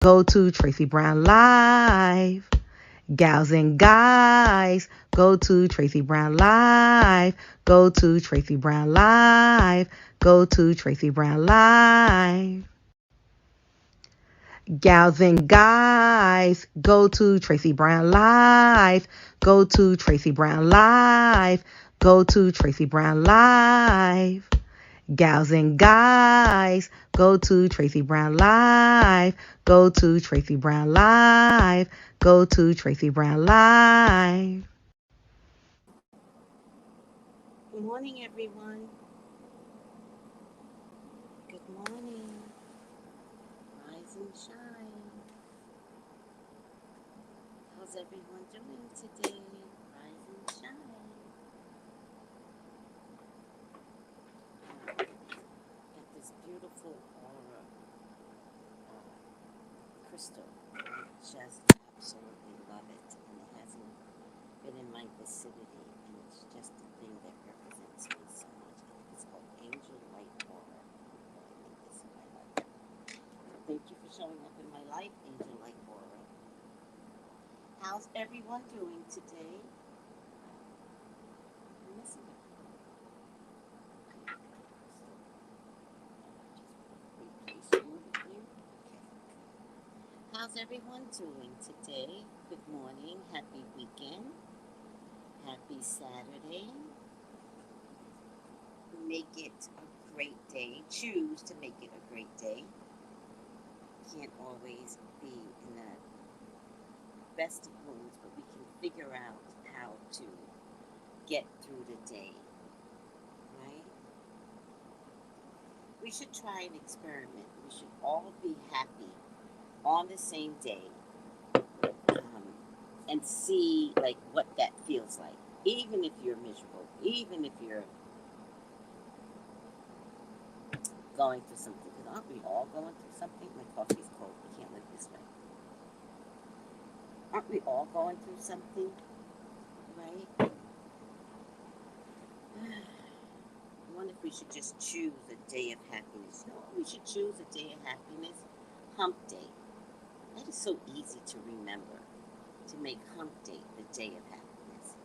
go to Tracy Brown Live. Gals and guys, go to Tracy Brown Live. Go to Tracy Brown Live. Go to Tracy Brown Live. Gals and guys, go to Tracy Brown Live. Go to Tracy Brown Live. Go to Tracy Brown Live. Gals and guys, go to Tracy Brown Live. Go to Tracy Brown Live. Go to Tracy Brown Live. Good morning, everyone. Good morning. Rise and shine. How's everyone doing today? Rise and shine. Got this beautiful aura crystal. Just absolutely love it. And it hasn't been in my vicinity. And it's just a thing that represents me so much. It's called Angel Light Aura. I need this in my life. Thank you for showing up in my life, Angel Light Aura. How's everyone doing today? I'm missing it. Replace you with you. Okay. How's everyone doing today? Good morning. Happy weekend. Happy Saturday. Make it a great day. Choose to make it a great day. Can't always be in the best of moods, but we can figure out how to get through the day, right? We should try an experiment. We should all be happy on the same day, and see like what that feels like. Even if you're miserable, even if you're going through something, because aren't we all going through something? My coffee's cold. We can't live this way. Aren't we all going through something, right? I wonder if we should just choose a day of happiness. You know what? We should choose a day of happiness. Hump day. That is so easy to remember. To make hump day the day of happiness.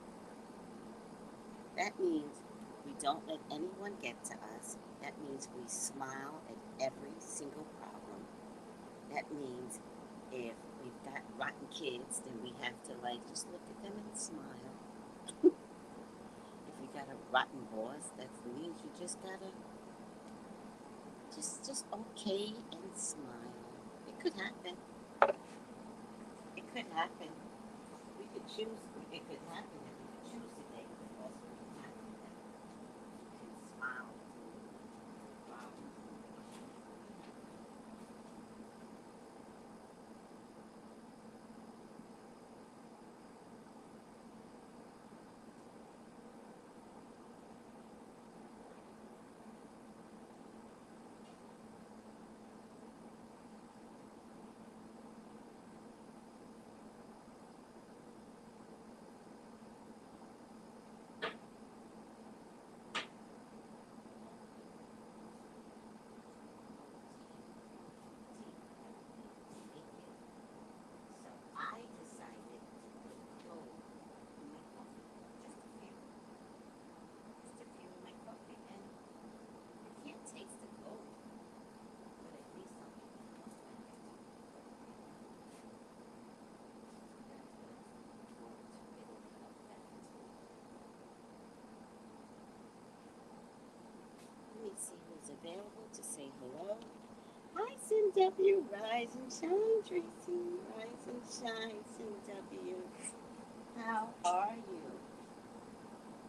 That means we don't let anyone get to us. That means we smile at every single problem. That means if we've got rotten kids, then we have to like just look at them and smile. If you got a rotten boss, that means you just gotta just okay and smile. It could happen. It could happen. We could choose. It could happen if we could choose today. It could also happen that we can smile through problems. So I decided to go in my coffee, just a few in my coffee, and I can't taste the gold, but at least I'll get the most benefit. That's what's going to really help benefits me. Let me see who's available to say hello. Hi, CW. Rise and shine, Tracy. Rise and shine, CW. How are you?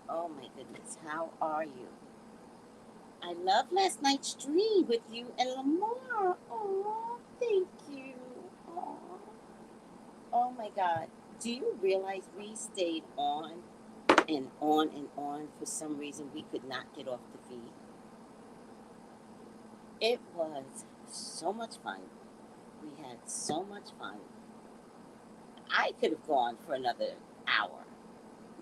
Oh my goodness, how are you? I love last night's stream with you and Lamar. Oh, thank you. Oh, oh my God. Do you realize we stayed on and on and on for some reason we could not get off the feed? It was so much fun. We had so much fun. I could have gone for another hour.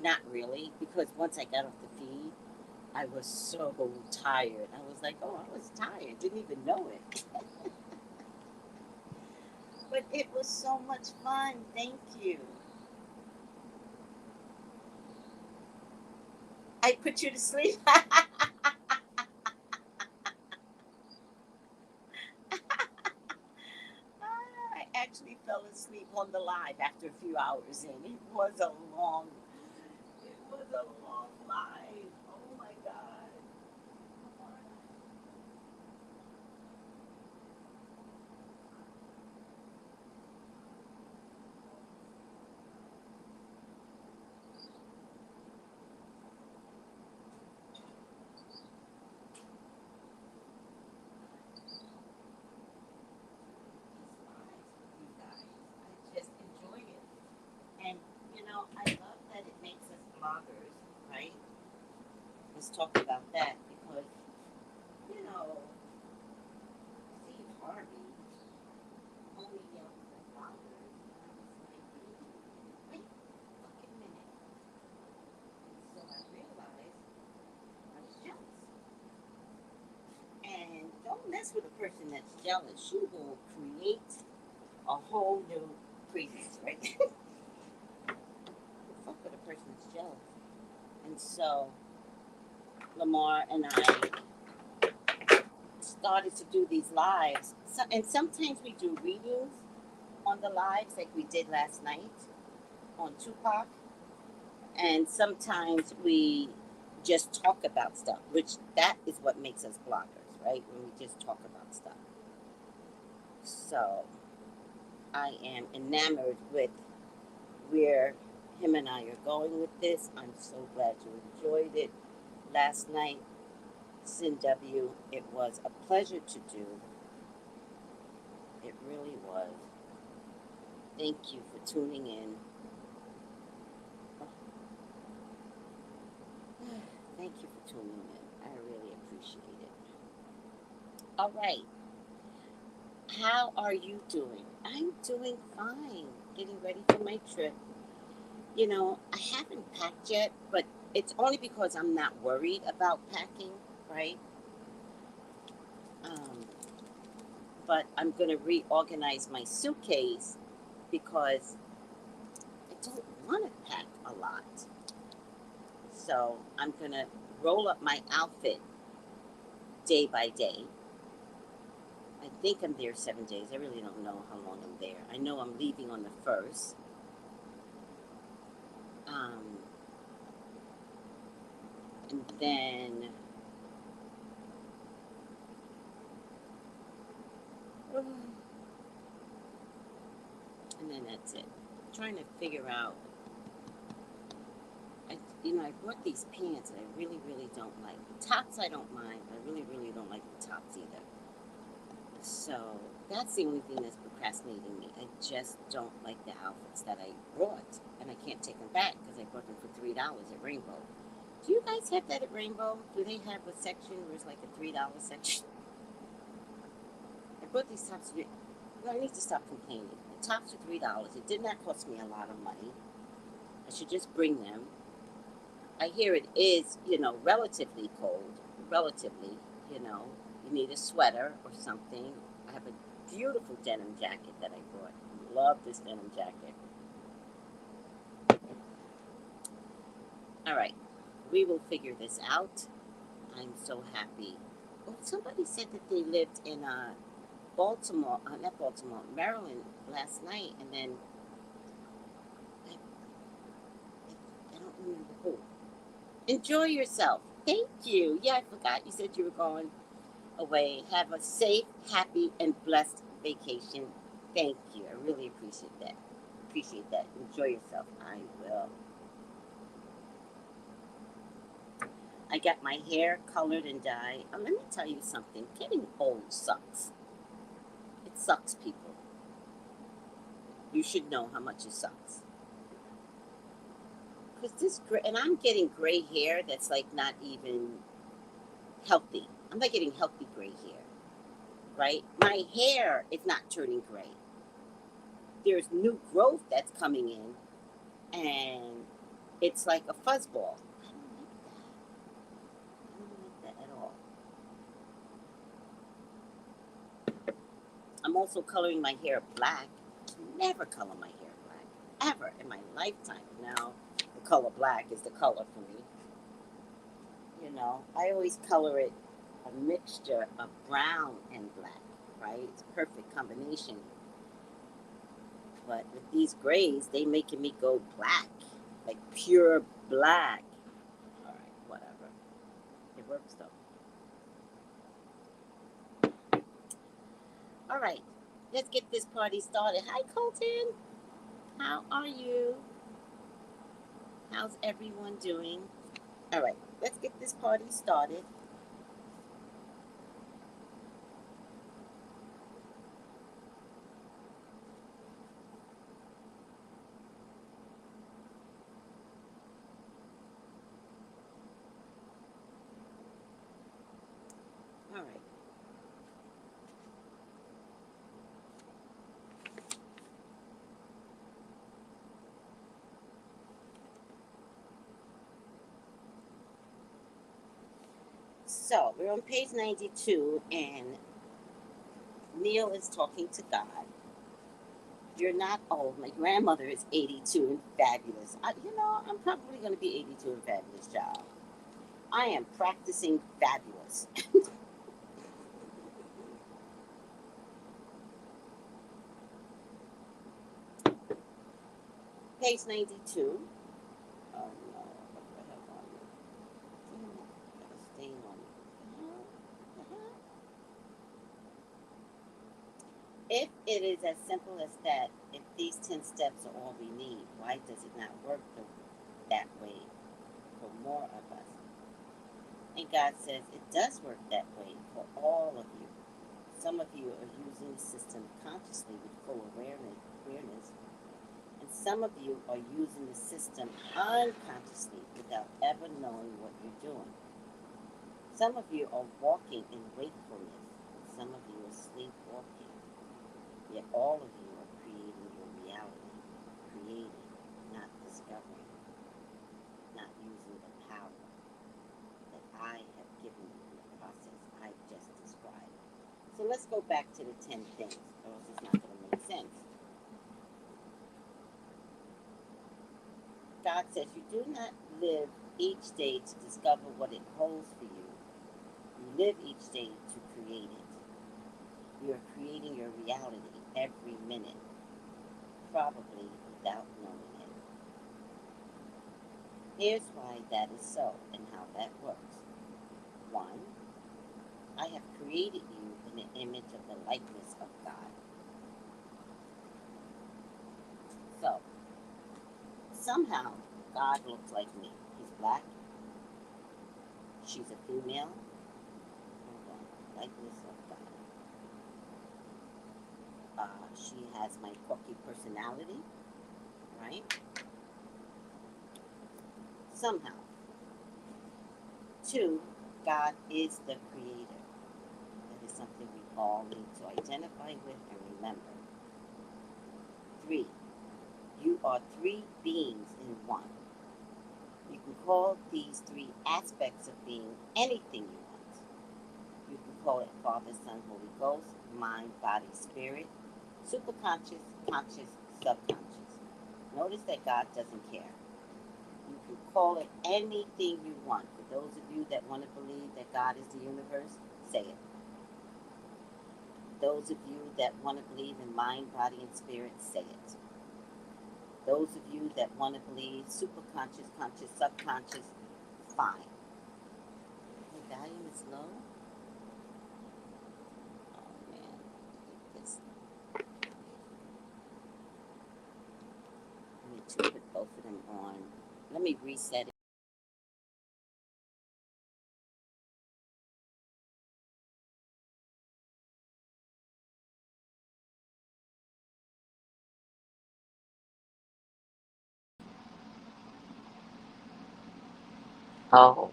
Not really, because once I got off the feed, I was so tired. I was like, oh, I was tired. Didn't even know it. But it was so much fun. Thank you. I put you to sleep. I actually fell asleep on the live after a few hours in. It was a long live. Oh my God. You guys, I just enjoy it. And, I love that it makes us bloggers, right? Let's talk about that because, you know, Steve Harvey only yells at bloggers. And I was like, wait a fucking minute. And so I realized I was jealous. And don't mess with a person that's jealous. You will create a whole new craziness, right? Fuck with a person that's jealous. And so Lamar and I started to do these lives. And sometimes we do readings on the lives, like we did last night on Tupac. And sometimes we just talk about stuff, which that is what makes us bloggers, right? When we just talk about stuff. So I am enamored with where him and I are going with this. I'm so glad you enjoyed it last night. Sin W, it was a pleasure to do. It really was. Thank you for tuning in. Thank you for tuning in. I really appreciate it. All right. How are you doing? I'm doing fine. Getting ready for my trip. I haven't packed yet, but it's only because I'm not worried about packing, right? Um, but I'm going to reorganize my suitcase because I don't want to pack a lot. So I'm going to roll up my outfit day by day. I think I'm there 7 days. I really don't know how long I'm there. I know I'm leaving on the 1st. Um, and then that's it. I'm trying to figure out. I bought these pants that I really, really don't like. The tops I don't mind, but I really, really don't like the tops either. So that's the only thing that's procrastinating me. I just don't like the outfits that I bought, and I can't take them back because I bought them for $3 at Rainbow. Do you guys have that at Rainbow? Do they have a section where it's like a $3 section? I bought these tops. I need to stop complaining. The tops are $3. It did not cost me a lot of money. I should just bring them. I hear it is, relatively cold. Relatively, you need a sweater or something. I have a beautiful denim jacket that I bought. Love this denim jacket. All right, we will figure this out. I'm so happy. Oh, somebody said that they lived in Baltimore, not Baltimore, Maryland last night, and then I don't remember who. Enjoy yourself. Thank you. Yeah, I forgot you said you were going away. Have a safe, happy, and blessed vacation. Thank you. I really appreciate that. Appreciate that. Enjoy yourself. I will. I got my hair colored and dyed. Let me tell you something. Getting old sucks. It sucks, people. You should know how much it sucks. Because and I'm getting gray hair that's like not even healthy. I'm not getting healthy gray hair, right? My hair is not turning gray. There's new growth that's coming in, and it's like a fuzzball. I don't like that. I don't like that at all. I'm also coloring my hair black never color my hair black, ever in my lifetime. Now, the color black is the color for me. You know, I always color it a mixture of brown and black, right? It's a perfect combination. But with these grays, they making me go black, like pure black. All right, whatever. It works though. All right, let's get this party started. Hi, Colton. How are you? How's everyone doing? All right, let's get this party started. All right. So we're on page 92, and Neil is talking to God. You're not old. My grandmother is 82 and fabulous. I'm probably going to be 82 and fabulous, child. I am practicing fabulous. Page 92. Oh no, what do I have on me? Damn it, got a stain on me. The hell? If it is as simple as that, if these 10 steps are all we need, why does it not work that way for more of us? And God says it does work that way for all of you. Some of you are using the system consciously with full awareness, and some of you are using the system unconsciously without ever knowing what you're doing. Some of you are walking in wakefulness, and some of you are sleepwalking. Yet all of you are creating your reality, creating, not discovering, not using the power that I have given you in the process I just described. So let's go back to the 10 things, or else it's not going to make sense. God says you do not live each day to discover what it holds for you. You live each day to create it. You are creating your reality every minute, probably without knowing it. Here's why that is so and how that works. One, I have created you in the image of the likeness of God. So, somehow, God looks like me. He's black. She's a female. Hold on. Likeness of God. She has my quirky personality, right? Somehow. Two, God is the creator. That is something we all need to identify with and remember. Three, you are three beings in one. You can call these three aspects of being anything you want. You can call it Father, Son, Holy Ghost, mind, body, spirit, superconscious, conscious, subconscious. Notice that God doesn't care. You can call it anything you want. For those of you that want to believe that God is the universe, say it. Those of you that want to believe in mind, body, and spirit, say it. Those of you that want to believe superconscious, conscious, subconscious, fine. The volume is low. Oh man, this. I need to put both of them on. Let me reset it. Oh,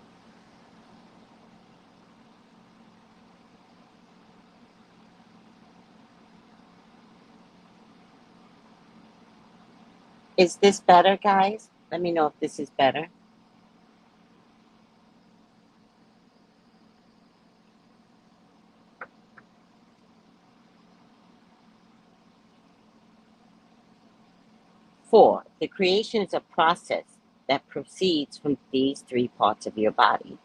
is this better, guys? Let me know if this is better. 4, the creation is a process that proceeds from these three parts of your body.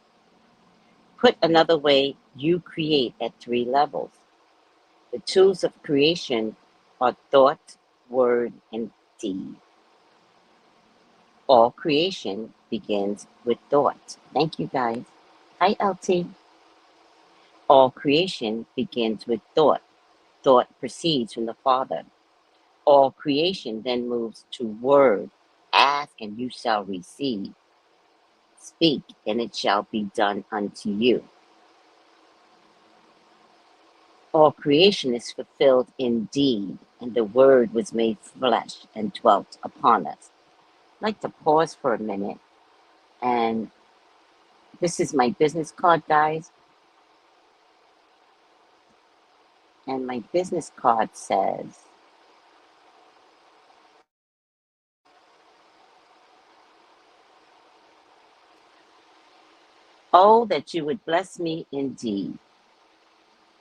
Put another way, you create at three levels. The tools of creation are thought, word, and deed. All creation begins with thought. Thank you, guys. Hi, LT. All creation begins with thought. Thought proceeds from the Father. All creation then moves to word. Ask and you shall receive. Speak and it shall be done unto you. All creation is fulfilled in deed, and the word was made flesh and dwelt upon us. I'd like to pause for a minute, and this is my business card, guys. And my business card says, "Oh, that you would bless me indeed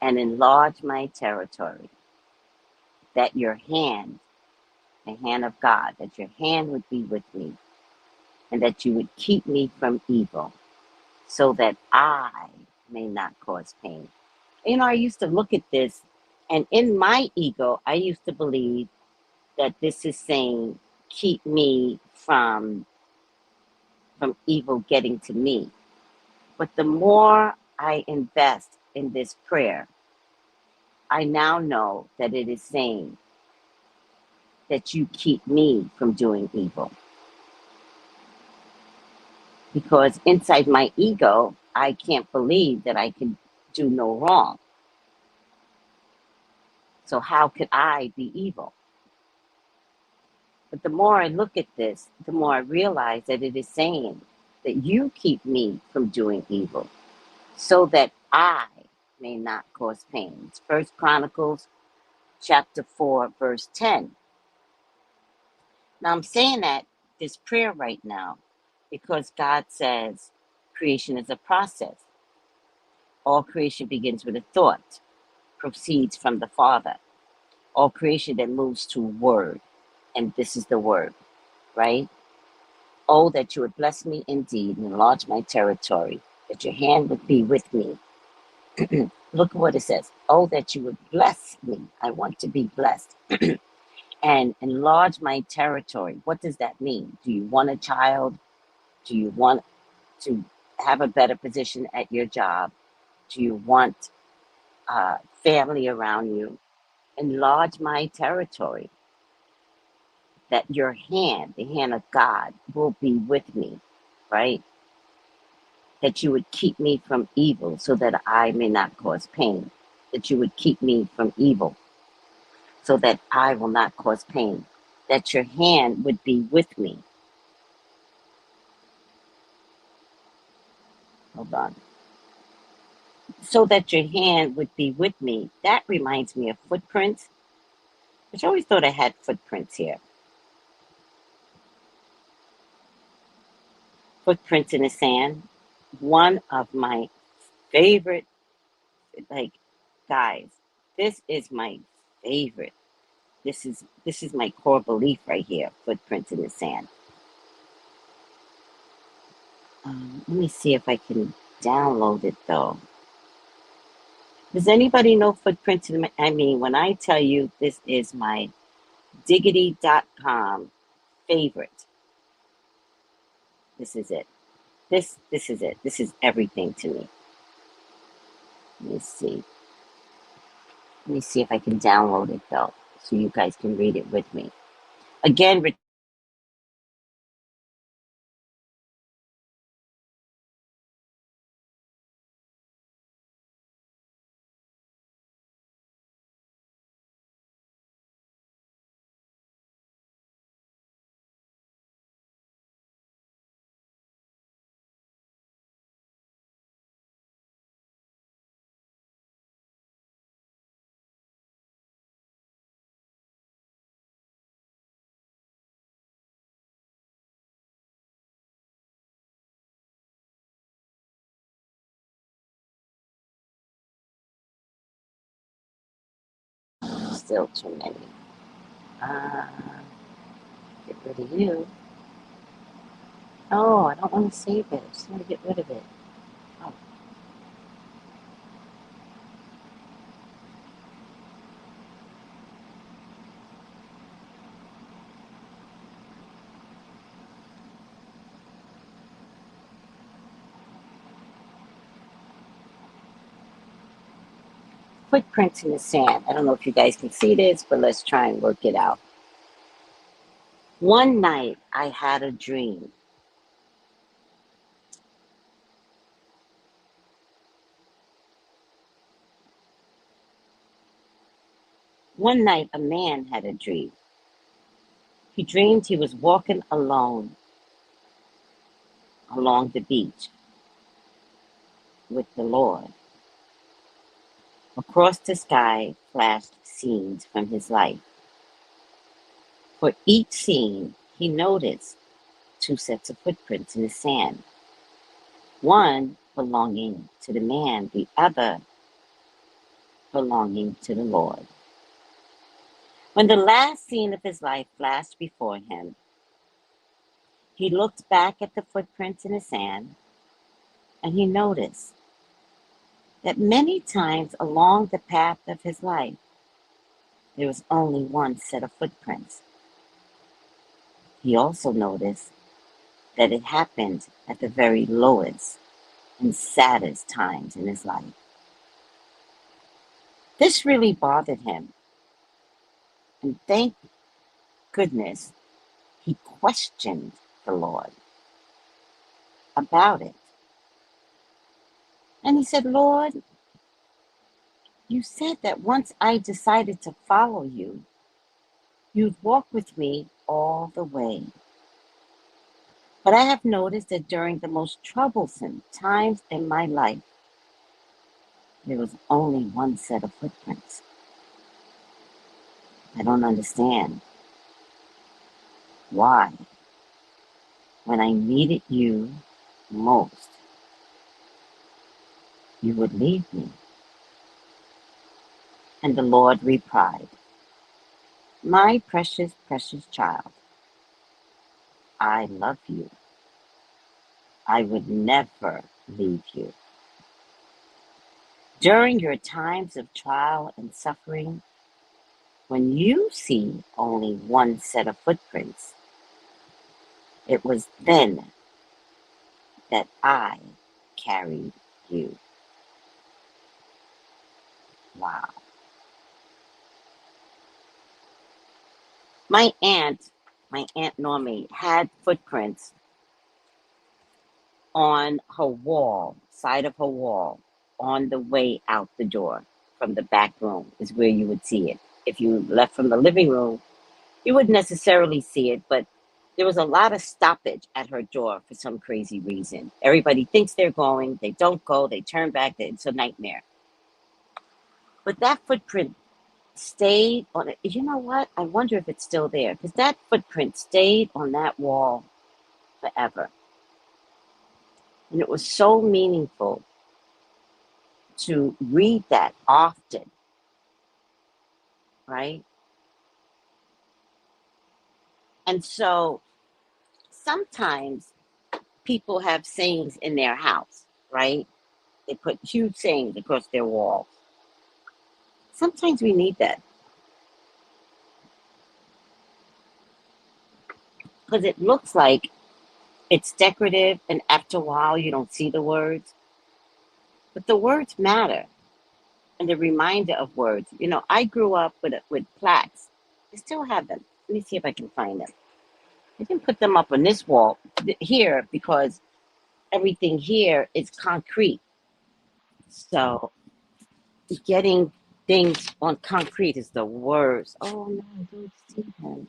and enlarge my territory, that your hand, the hand of God, that your hand would be with me, and that you would keep me from evil, so that I may not cause pain." You know, I used to look at this, and in my ego, I used to believe that this is saying, keep me from evil getting to me. But the more I invest in this prayer, I now know that it is saying that you keep me from doing evil. Because inside my ego, I can't believe that I can do no wrong. So how could I be evil? But the more I look at this, the more I realize that it is saying that you keep me from doing evil, so that I may not cause pain. It's 1 Chronicles chapter 4, verse 10. Now I'm saying that this prayer right now because God says creation is a process. All creation begins with a thought, proceeds from the Father. All creation that moves to word, and this is the word, right? Oh, that you would bless me indeed and enlarge my territory, that your hand would be with me. Look at what it says. Oh, that you would bless me. I want to be blessed. And enlarge my territory. What does that mean? Do you want a child? Do you want to have a better position at your job? Do you want family around you? Enlarge my territory. That your hand, the hand of God, will be with me, right? That you would keep me from evil so that I may not cause pain. That you would keep me from evil so that I will not cause pain. That your hand would be with me. Hold on. So that your hand would be with me. That reminds me of footprints, which I always thought I had footprints here. Footprints in the sand. One of my favorite, like, guys, this is my favorite. This is my core belief right here. Footprints in the sand. Let me see if I can download it though. Does anybody know footprints in the? I mean, when I tell you this is my diggity.com favorite, this is it. This is it. This is everything to me. Let me see. Let me see if I can download it though, so you guys can read it with me. Again, still too many. Uh, Get rid of you. Oh, I don't want to save it. I just want to get rid of it. Oh. Footprints in the sand. I don't know if you guys can see this, but let's try and work it out. One night I had a dream. One night a man had a dream. He dreamed he was walking alone along the beach with the Lord. Across the sky flashed scenes from his life. For each scene, he noticed two sets of footprints in the sand, one belonging to the man, the other belonging to the Lord. When the last scene of his life flashed before him, he looked back at the footprints in the sand and he noticed that many times along the path of his life, there was only one set of footprints. He also noticed that it happened at the very lowest and saddest times in his life. This really bothered him, and thank goodness he questioned the Lord about it. And he said, Lord, you said that once I decided to follow you, you'd walk with me all the way. But I have noticed that during the most troublesome times in my life, there was only one set of footprints. I don't understand why, when I needed you most, you would leave me. And the Lord replied, my precious, precious child, I love you. I would never leave you. During your times of trial and suffering, when you see only one set of footprints, it was then that I carried you. Wow. My aunt, my Aunt Normie, had footprints on her wall, side of her wall, on the way out the door from the back room is where you would see it. If you left from the living room, you wouldn't necessarily see it, but there was a lot of stoppage at her door for some crazy reason. Everybody thinks they're going, they don't go, they turn back, it's a nightmare. But that footprint stayed on it. You know what? I wonder if it's still there because that footprint stayed on that wall forever. And it was so meaningful to read that often, right? And so sometimes people have sayings in their house, right? They put huge sayings across their walls. Sometimes we need that because it looks like it's decorative, and after a while, you don't see the words, but the words matter and the reminder of words. You know, I grew up with plaques. I still have them. Let me see if I can find them. I didn't put them up on this wall here because everything here is concrete. So getting things on concrete is the worst. Oh no, I don't see them.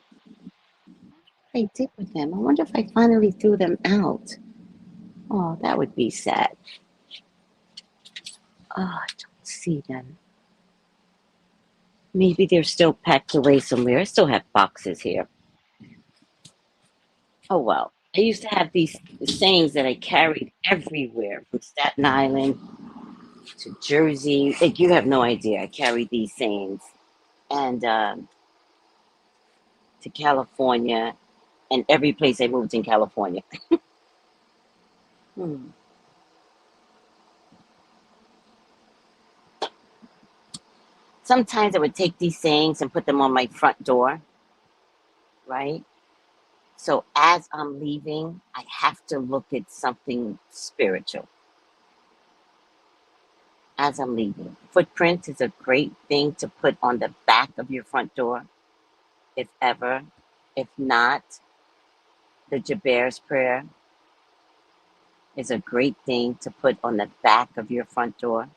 What I did with them? I wonder if I finally threw them out. Oh, that would be sad. Oh, I don't see them. Maybe they're still packed away somewhere. I still have boxes here. Oh well. I used to have these sayings that I carried everywhere from Staten Island to Jersey. Like you have no idea. I carried these sayings and to California. and every place I moved in California. Hmm. Sometimes I would take these sayings and put them on my front door, right? So as I'm leaving, I have to look at something spiritual as I'm leaving. Footprint is a great thing to put on the back of your front door, if ever. If not, the Jabez prayer is a great thing to put on the back of your front door,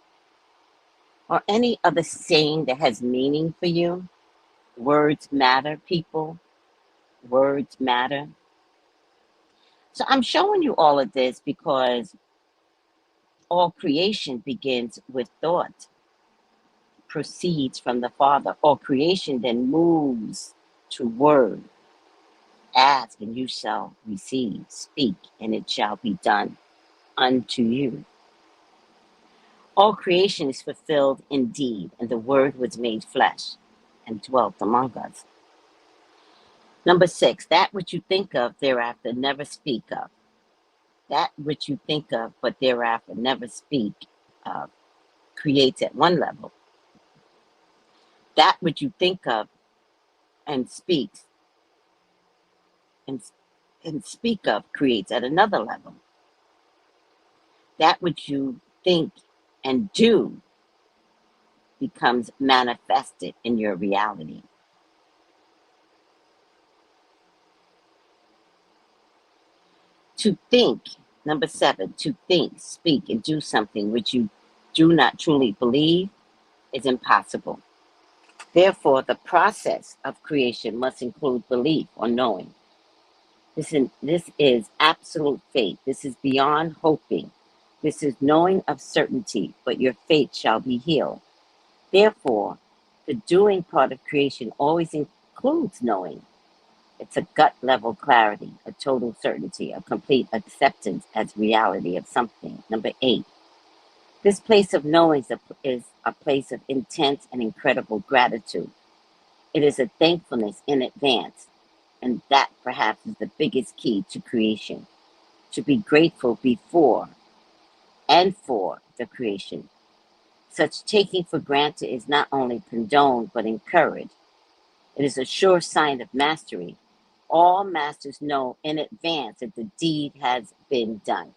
or any other saying that has meaning for you. Words matter, people. Words matter. So I'm showing you all of this because all creation begins with thought, proceeds from the Father. All creation then moves to word. Ask and you shall receive. Speak and it shall be done unto you. All creation is fulfilled indeed, and the Word was made flesh and dwelt among us. Number 6, that which you think of thereafter never speak of. That which you think of but thereafter never speak of creates at one level. That which you think of and speaks and, and speak of creates at another level. That which you think and do becomes manifested in your reality. To think, number 7, to think, speak, and do something which you do not truly believe is impossible. Therefore, the process of creation must include belief or knowing. This is absolute faith. This is beyond hoping. This is knowing of certainty, but your faith shall be healed. Therefore, the doing part of creation always includes knowing. It's a gut level clarity, a total certainty, a complete acceptance as reality of something. Number 8, this place of knowing is a place of intense and incredible gratitude. It is a thankfulness in advance, and that perhaps is the biggest key to creation. To be grateful before and for the creation. Such taking for granted is not only condoned but encouraged. It is a sure sign of mastery. All masters know in advance that the deed has been done.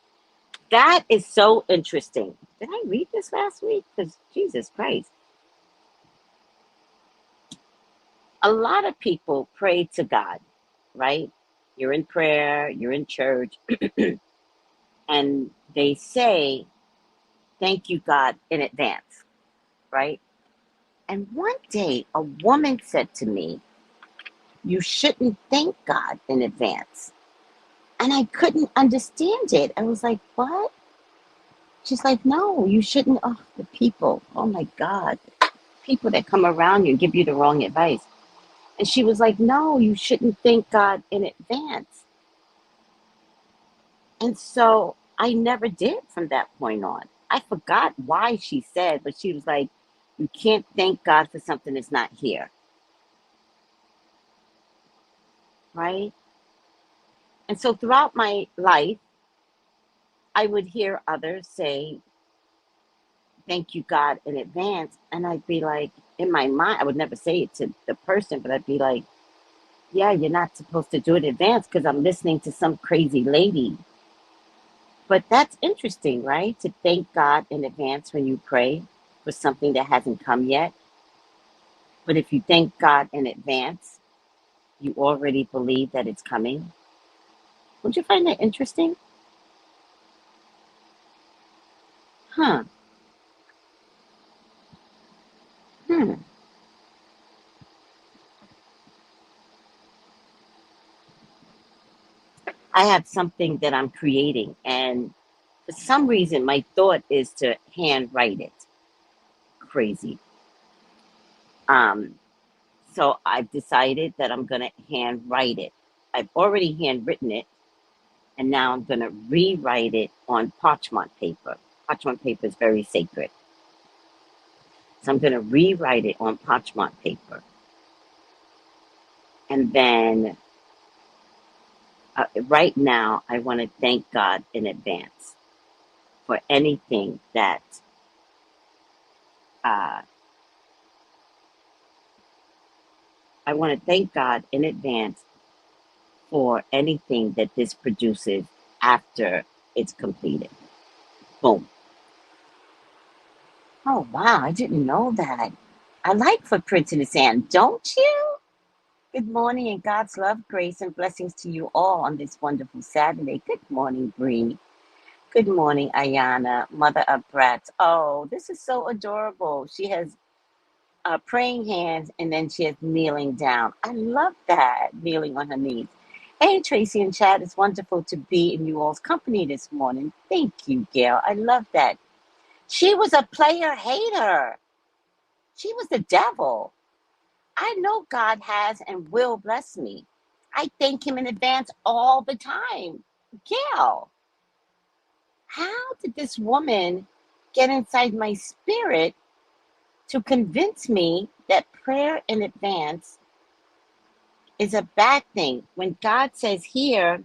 That is so interesting. Did I read this last week? Because Jesus Christ. A lot of people pray to God, right? You're in prayer, you're in church, and they say, thank you, God, in advance, right? And one day a woman said to me, you shouldn't thank God in advance. And I couldn't understand it. I was like, what? She's like, no, you shouldn't. Oh, the people. Oh my God. People that come around you and give you the wrong advice. And she was like, no, you shouldn't thank God in advance. And so I never did from that point on. I forgot why she said, but she was like, you can't thank God for something that's not here. Right? And so throughout my life, I would hear others say, thank you, God, in advance. And I'd be like, in my mind, I would never say it to the person, but I'd be like, yeah, you're not supposed to do it in advance because I'm listening to some crazy lady. But that's interesting, right? To thank God in advance when you pray for something that hasn't come yet. But if you thank God in advance, you already believe that it's coming. Would you find that interesting? Huh. Hmm. I have something that I'm creating, and for some reason, my thought is to handwrite it. Crazy. Um, so I've decided that I'm going to handwrite it. I've already handwritten it, and now I'm going to rewrite it on parchment paper. Parchment paper is very sacred. So I'm going to rewrite it on parchment paper. And then Right now, I want to thank God in advance for anything that uh, I want to thank God in advance for anything that this produces after it's completed. Boom. Oh, wow. I didn't know that. I like footprints in the sand, don't you? Good morning and God's love, grace, and blessings to you all on this wonderful Saturday. Good morning, Bree. Good morning, Ayana, mother of brats. Oh, this is so adorable. She has praying hands and then she has kneeling down. I love that, kneeling on her knees. Hey, Tracy and Chad, it's wonderful to be in you all's company this morning. Thank you, Gail. I love that. She was a player hater. She was the devil. I know God has and will bless me. I thank him in advance all the time. Gail, how did this woman get inside my spirit to convince me that prayer in advance is a bad thing when God says here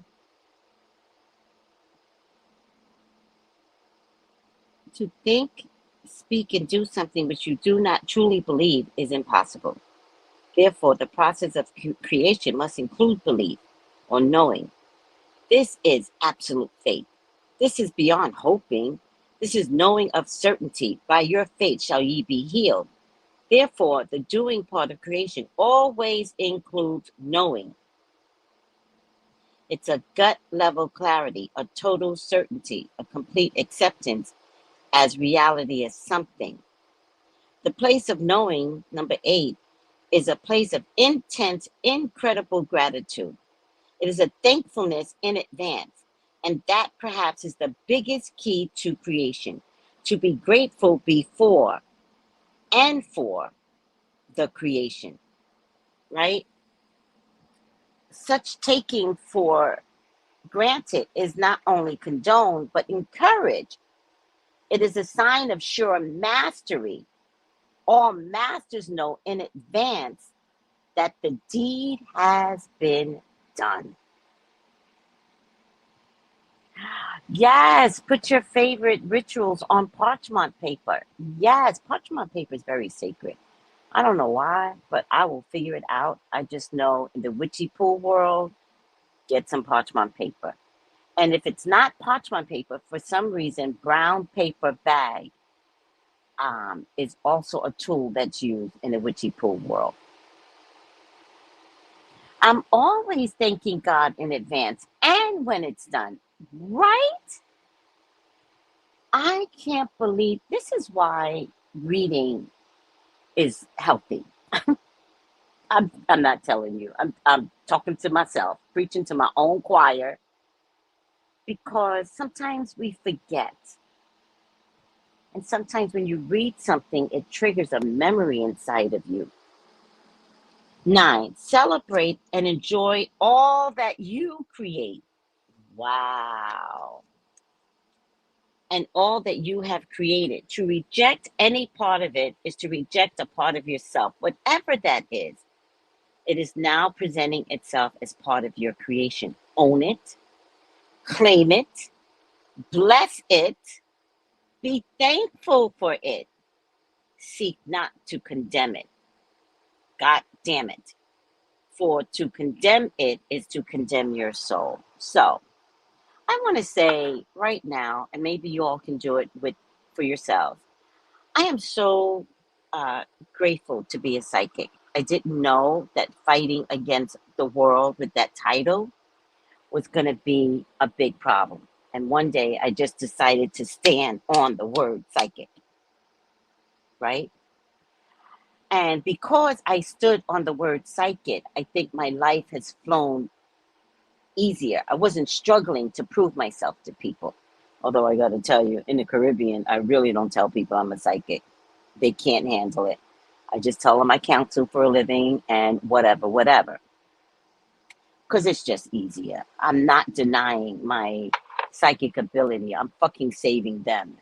to think, speak, and do something which you do not truly believe is impossible? Therefore, the process of creation must include belief or knowing. This is absolute faith. This is beyond hoping. This is knowing of certainty. By your faith shall ye be healed. Therefore, the doing part of creation always includes knowing. It's a gut level clarity, a total certainty, a complete acceptance as reality is something. The place of knowing, number 8, is a place of intense, incredible gratitude. It is a thankfulness in advance. And that perhaps is the biggest key to creation, to be grateful before and for the creation, right? Such taking for granted is not only condoned, but encouraged. It is a sign of sure mastery. All masters know in advance that the deed has been done. Yes, put your favorite rituals on parchment paper. Yes, parchment paper is very sacred. I don't know why, but I will figure it out. I just know in the witchy pool world, get some parchment paper. And if it's not parchment paper, for some reason, brown paper bag is also a tool that's used in the witchy pool world. I'm always thanking God in advance and when it's done, right? I can't believe this is why reading is healthy. I'm not telling you. I'm talking to myself, preaching to my own choir, because sometimes we forget. And sometimes when you read something, it triggers a memory inside of you. 9, celebrate and enjoy all that you create. Wow. And all that you have created. To reject any part of it is to reject a part of yourself, whatever that is. It is now presenting itself as part of your creation. Own it, claim it, bless it, be thankful for it. Seek not to condemn it. God damn it. For to condemn it is to condemn your soul. So I want to say right now, and maybe you all can do it for yourselves. I am so grateful to be a psychic. I didn't know that fighting against the world with that title was going to be a big problem. And one day I just decided to stand on the word psychic, right? And because I stood on the word psychic, I think my life has flown easier. I wasn't struggling to prove myself to people. Although I got to tell you, in the Caribbean, I really don't tell people I'm a psychic. They can't handle it. I just tell them I counsel for a living and whatever, whatever. Because it's just easier. I'm not denying my psychic ability. I'm fucking saving them.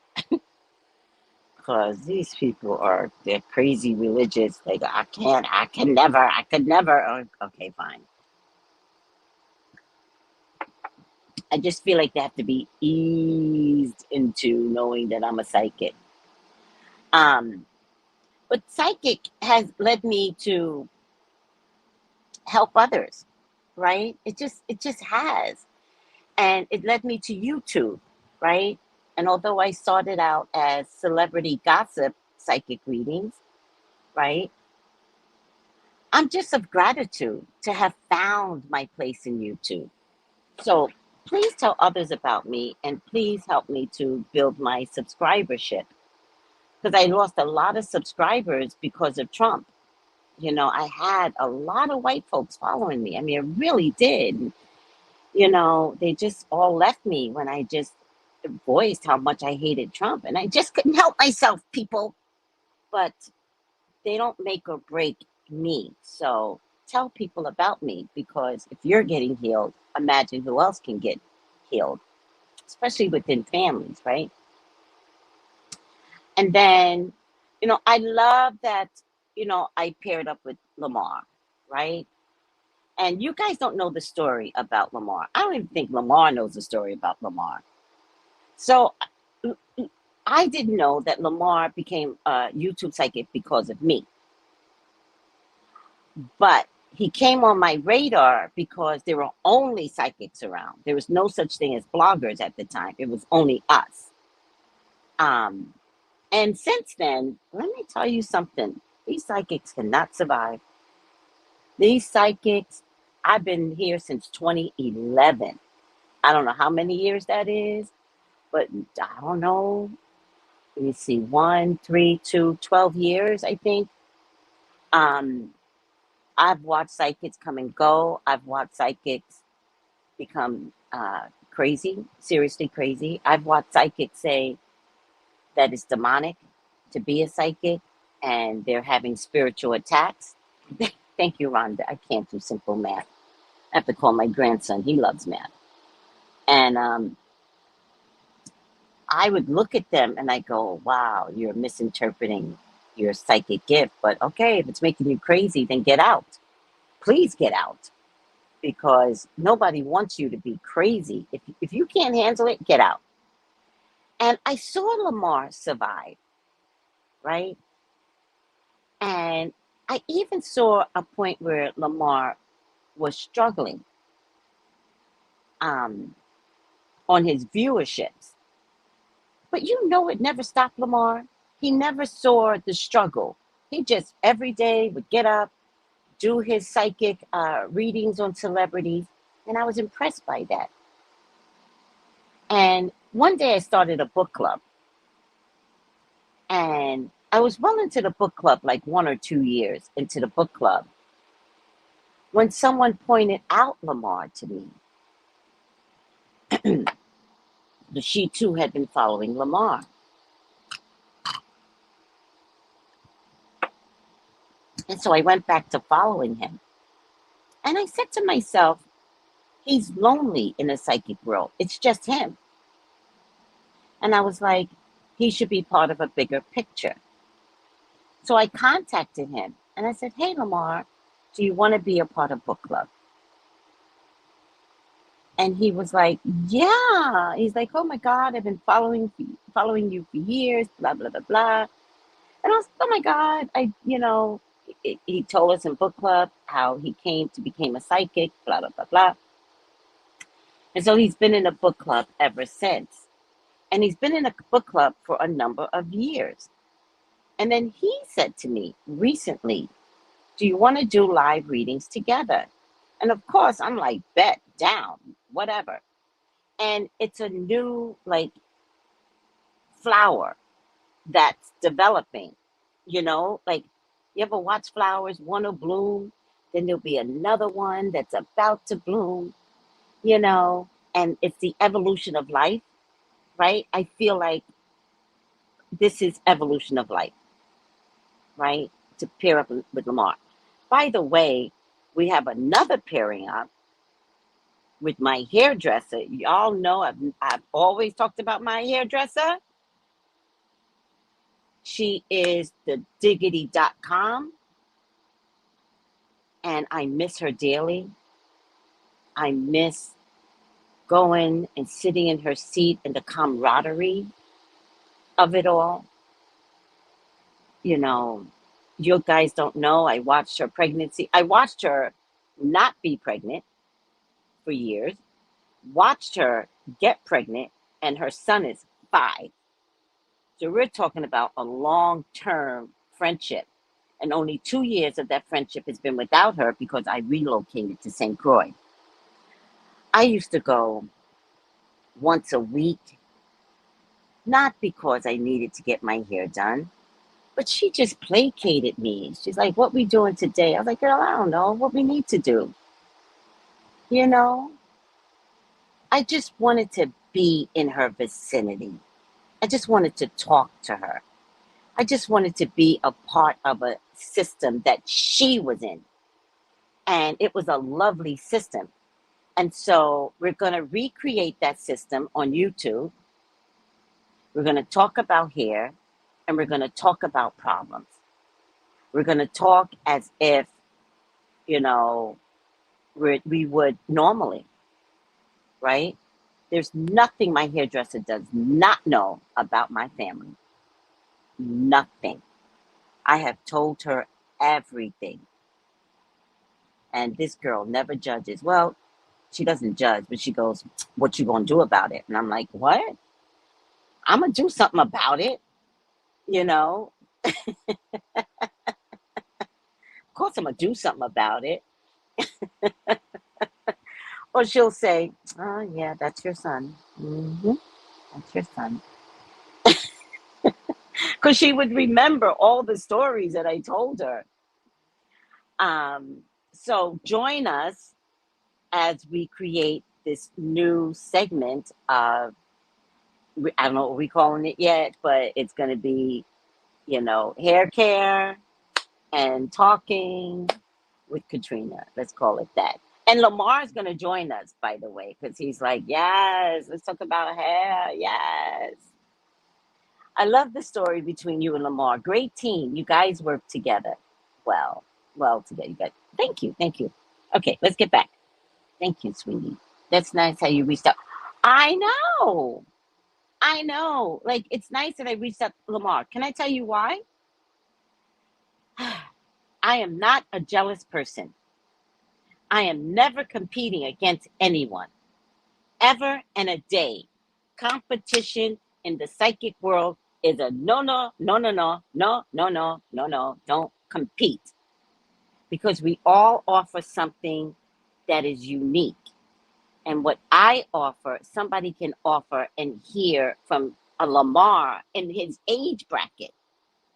Because these people they're crazy religious. They go, I could never. Okay, fine. I just feel like they have to be eased into knowing that I'm a psychic. Um, but psychic has led me to help others, right? It just has. And it led me to YouTube, right? And although I started out as celebrity gossip psychic readings, right? I'm just of gratitude to have found my place in YouTube. So please tell others about me and please help me to build my subscribership because I lost a lot of subscribers because of Trump. I had a lot of white folks following me. I mean, I really did. They just all left me when I just voiced how much I hated Trump. And I just couldn't help myself, people. But they don't make or break me. So tell people about me because if you're getting healed, imagine who else can get healed, especially within families, right? And then, I love that, I paired up with Lamar, right? And you guys don't know the story about Lamar. I don't even think Lamar knows the story about Lamar. So I didn't know that Lamar became a YouTube psychic because of me. But he came on my radar because there were only psychics around. There was no such thing as bloggers at the time. It was only us. Um, and since then, let me tell you something. These psychics cannot survive. These psychics, I've been here since 2011. I don't know how many years that is, but I don't know. Let me see, 1, 3, 2, 12 years, I think. Um, I've watched psychics come and go. I've watched psychics become crazy, seriously crazy. I've watched psychics say that it's demonic to be a psychic and they're having spiritual attacks. Thank you, Rhonda. I can't do simple math. I have to call my grandson. He loves math. And I would look at them and I go, wow, you're misinterpreting your psychic gift. But okay, if it's making you crazy, then get out. Please get out because nobody wants you to be crazy. If you can't handle it, get out. And I saw Lamar survive, right? And I even saw a point where Lamar was struggling um, on his viewerships. But it never stopped Lamar. He never saw the struggle. He just every day would get up, do his psychic readings on celebrities. And I was impressed by that. And one day I started a book club. And I was well into the book club, like 1 or 2 years into the book club, when someone pointed out Lamar to me. She too had been following Lamar. And so I went back to following him. And I said to myself, he's lonely in the psychic world. It's just him. And I was like, he should be part of a bigger picture. So I contacted him and I said, hey, Lamar, do you want to be a part of book club? And he was like, yeah. He's like, oh my God, I've been following you for years, blah, blah, blah, blah. And I was like, oh my God, he told us in book club how he became a psychic, blah, blah, blah, blah. And so he's been in a book club ever since. And he's been in a book club for a number of years. And then he said to me recently, do you want to do live readings together? And of course, I'm like, bet down, whatever. And it's a new, like, flower that's developing, like you ever watch flowers, one will bloom, then there'll be another one that's about to bloom, and it's the evolution of life, right? I feel like this is evolution of life, right? To pair up with Lamar. By the way, we have another pairing up with my hairdresser. Y'all know I've always talked about my hairdresser. She is the diggity.com. And I miss her daily. I miss going and sitting in her seat and the camaraderie of it all. You know, you guys don't know, I watched her pregnancy. I watched her not be pregnant for years, watched her get pregnant, and her son is 5. So we're talking about a long-term friendship. And only 2 years of that friendship has been without her because I relocated to St. Croix. I used to go once a week, not because I needed to get my hair done, but she just placated me. She's like, "What we doing today?" I was like, "Girl, I don't know what we need to do." You know, I just wanted to be in her vicinity. I just wanted to talk to her. I just wanted to be a part of a system that she was in. And it was a lovely system. And so we're going to recreate that system on YouTube. We're going to talk about hair and we're going to talk about problems. We're going to talk as if, you know, we would normally, right? There's nothing my hairdresser does not know about my family. Nothing. I have told her everything. And this girl never judges. Well, she doesn't judge, but she goes, "What you gonna do about it?" And I'm like, "What? I'm gonna do something about it, you know? Of course I'm gonna do something about it." Or she'll say, "Oh yeah, that's your son. That's your son." Because she would remember all the stories that I told her. Um, so join us as we create this new segment of, I don't know what we're calling it yet, but it's going to be, hair care and talking with Katrina. Let's call it that. And Lamar is going to join us, by the way, because he's like, "Yes, let's talk about hair. Yes." I love the story between you and Lamar. Great team. You guys work together. Well, together. You guys. Thank you. Thank you. Okay, let's get back. Thank you, sweetie. That's nice how you reached out. I know. I know. Like, it's nice that I reached out to Lamar. Can I tell you why? I am not a jealous person. I am never competing against anyone, ever and a day. Competition in the psychic world is a no, no, no, no, no, no, no, no, no, no. Don't compete because we all offer something that is unique. And what I offer, somebody can offer and hear from a Lamar in his age bracket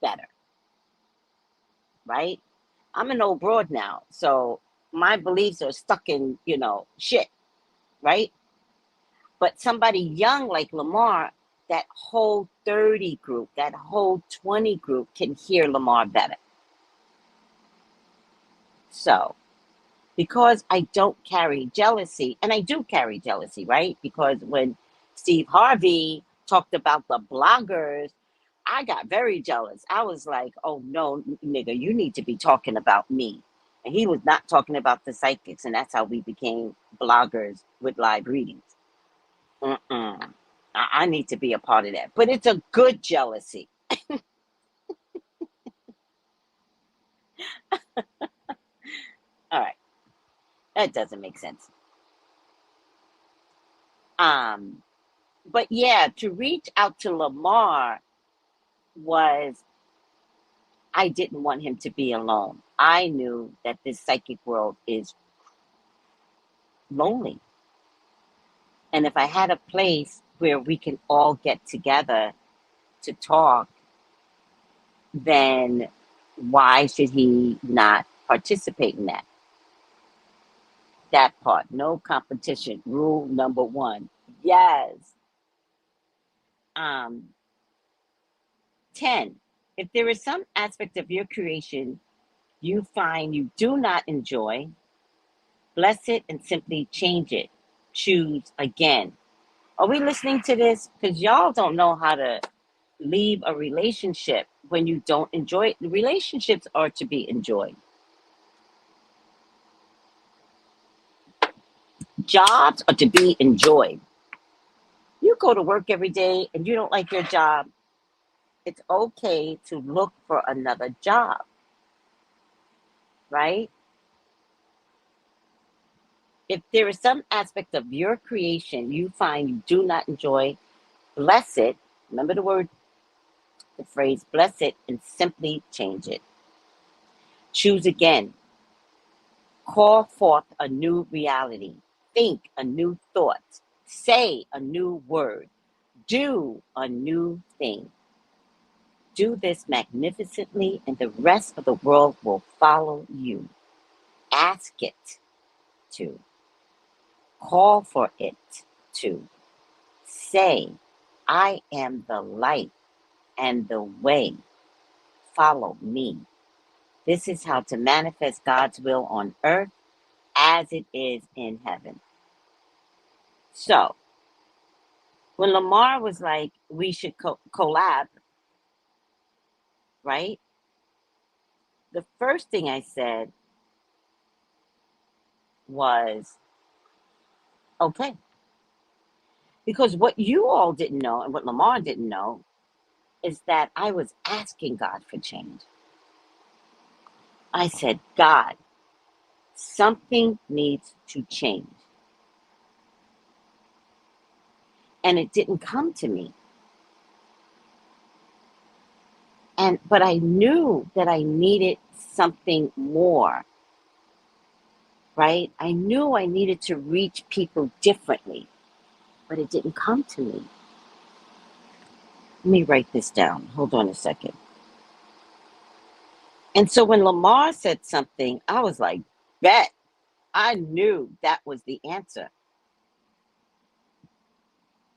better, right? I'm an old broad now, so my beliefs are stuck in, shit, right? But somebody young like Lamar, that whole 30 group, that whole 20 group can hear Lamar better. So, because I don't carry jealousy, and I do carry jealousy, right? Because when Steve Harvey talked about the bloggers, I got very jealous. I was like, "Oh no, nigga, you need to be talking about me." And he was not talking about the psychics, and that's how we became bloggers with live readings. Mm-mm. I need to be a part of that. But it's a good jealousy. All right. That doesn't make sense. Um, but yeah, to reach out to Lamar was, I didn't want him to be alone. I knew that this psychic world is lonely. And if I had a place where we can all get together to talk, then why should he not participate in that? That part, no competition. Rule number one. Yes. Um, 10. If there is some aspect of your creation you find you do not enjoy, bless it and simply change it. Choose again. Are we listening to this? Because y'all don't know how to leave a relationship when you don't enjoy it. The relationships are to be enjoyed. Jobs are to be enjoyed. You go to work every day and you don't like your job, it's okay to look for another job, right? If there is some aspect of your creation you find you do not enjoy, bless it. Remember the phrase, bless it, and simply change it. Choose again. Call forth a new reality. Think a new thought. Say a new word. Do a new thing. Do this magnificently, and the rest of the world will follow you. Ask it to. Call for it to. Say, I am the light and the way. Follow me. This is how to manifest God's will on earth as it is in heaven. So, when Lamar was like, we should collab, right? The first thing I said was, okay. Because what you all didn't know and what Lamar didn't know is that I was asking God for change. I said, God, something needs to change. And it didn't come to me. But I knew that I needed something more, right? I knew I needed to reach people differently, but it didn't come to me. Let me write this down. Hold on a second. And so when Lamar said something, I was like, bet. I knew that was the answer.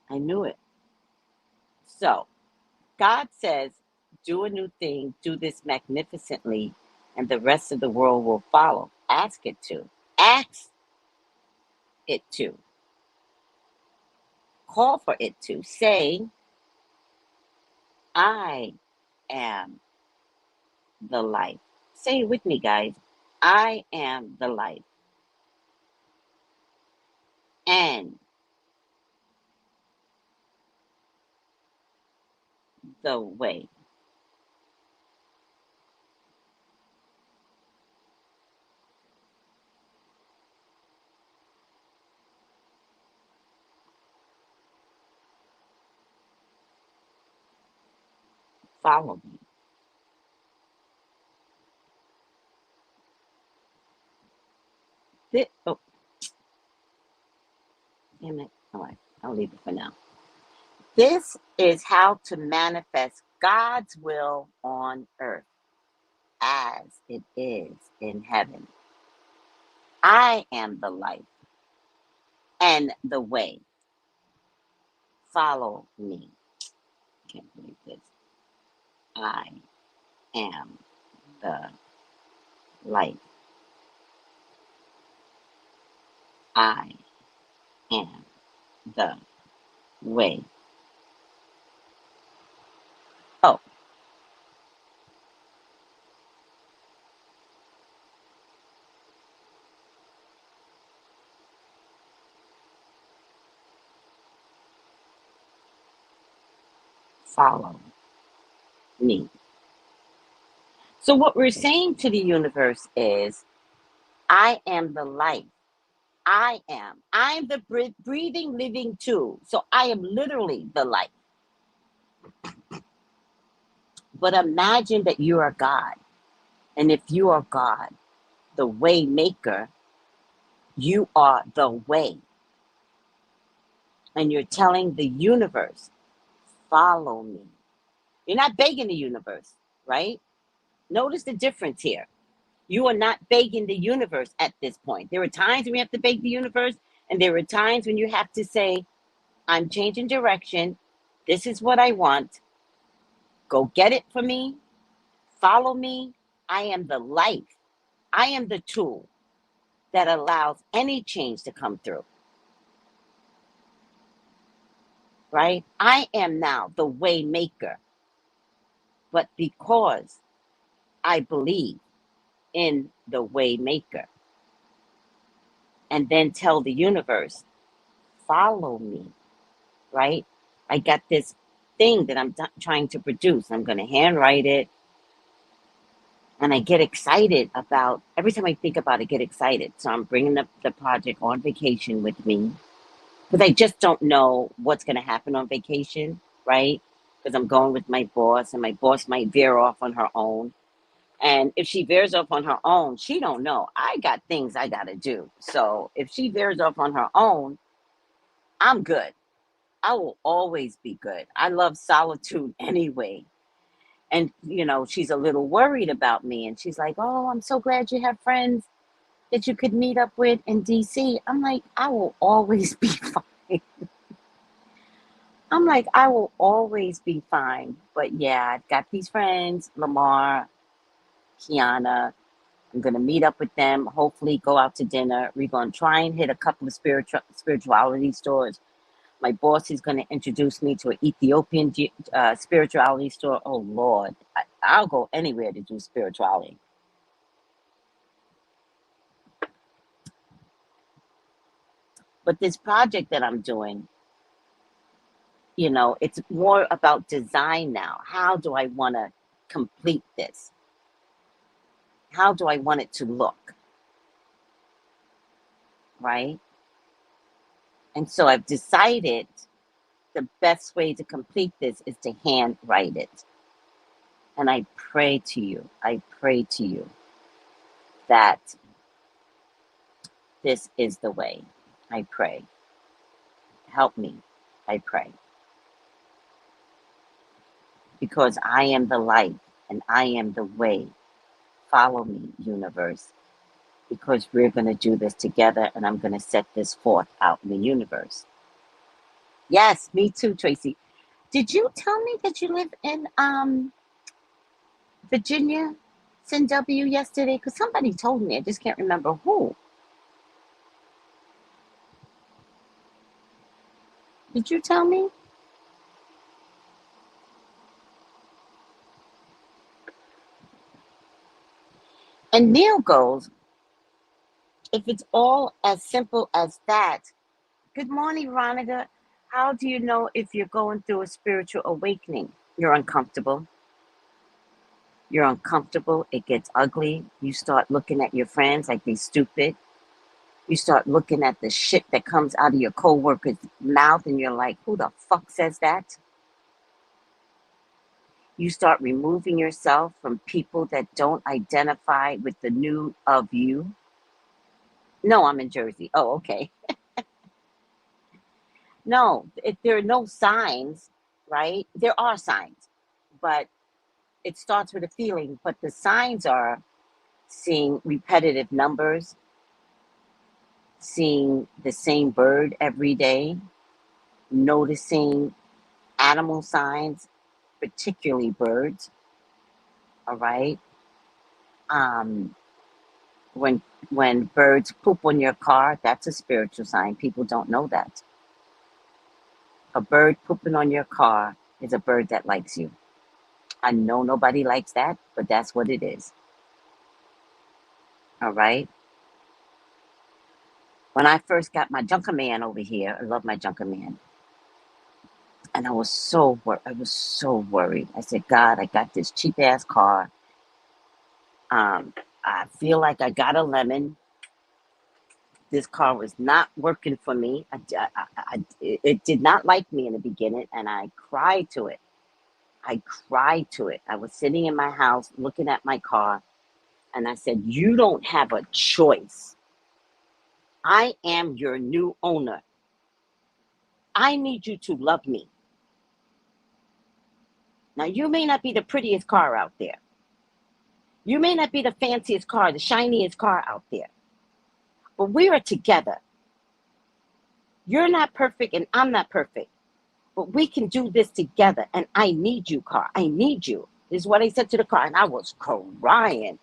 I knew it. So God says, do a new thing, do this magnificently, and the rest of the world will follow. Ask it to. Ask it to. Call for it to. Say, I am the life. Say it with me, guys. I am the life and the way. Follow me. Oh, damn it. All right, I'll leave it for now. This is how to manifest God's will on earth as it is in heaven. I am the life and the way. Follow me. Can't believe this. I am the life. I am the way. Oh, follow me. So, what we're saying to the universe is, I am the life. I am. I am the breathing, living tool. So, I am literally the life. But imagine that you are God. And if you are God, the way maker, you are the way. And you're telling the universe, follow me. You're not begging the universe, right? Notice the difference here. You are not begging the universe at this point. There are times when you have to beg the universe, and there are times when you have to say, I'm changing direction. This is what I want. Go get it for me. Follow me. I am the light. I am the tool that allows any change to come through, right? I am now the way maker. But because I believe in the way maker and then tell the universe, follow me, right? I got this thing that I'm trying to produce. I'm going to handwrite it. And I get excited about, every time I think about it, I get excited. So I'm bringing the project on vacation with me because I just don't know what's going to happen on vacation, right? Because I'm going with my boss, and my boss might veer off on her own. And if she veers off on her own, she don't know. I got things I got to do. So if she veers off on her own, I'm good. I will always be good. I love solitude anyway. And, she's a little worried about me. And she's like, oh, I'm so glad you have friends that you could meet up with in DC. I'm like, I will always be fine. I'm like, I will always be fine. But yeah, I've got these friends, Lamar, Kiana. I'm going to meet up with them, hopefully go out to dinner. We're going to try and hit a couple of spirituality stores. My boss is going to introduce me to an Ethiopian spirituality store. Oh, Lord. I'll go anywhere to do spirituality. But this project that I'm doing, it's more about design now. How do I want to complete this? How do I want it to look? Right? And so I've decided the best way to complete this is to handwrite it. And I pray to you that this is the way. I pray. Help me, I pray. Because I am the light and I am the way. Follow me, universe. Because we're going to do this together, and I'm going to set this forth out in the universe. Yes, me too, Tracy. Did you tell me that you live in Virginia, CW, yesterday? Because somebody told me. I just can't remember who. Did you tell me? And Neil goes, if it's all as simple as that, good morning, Veronica. How do you know if you're going through a spiritual awakening? You're uncomfortable. You're uncomfortable. It gets ugly. You start looking at your friends like they're stupid. You start looking at the shit that comes out of your coworker's mouth, and you're like, who the fuck says that? You start removing yourself from people that don't identify with the new of you. No, I'm in Jersey. Oh, okay. No, there are no signs, right? There are signs, but it starts with a feeling. But the signs are seeing repetitive numbers, seeing the same bird every day, noticing animal signs, particularly birds. All right. Um, when birds poop on your car, that's a spiritual sign. People don't know that. A bird pooping on your car is a bird that likes you. I know nobody likes that, but that's what it is. All right. When I first got my Junker Man over here, I love my Junker Man. And I was so worried. I said, God, I got this cheap ass car. I feel like I got a lemon. This car was not working for me. It did not like me in the beginning, and I cried to it. I cried to it. I was sitting in my house looking at my car, and I said, you don't have a choice. I am your new owner. I need you to love me. Now, you may not be the prettiest car out there. You may not be the fanciest car, the shiniest car out there. But we are together. You're not perfect and I'm not perfect. But we can do this together. And I need you, car. I need you. This is what I said to the car. And I was crying.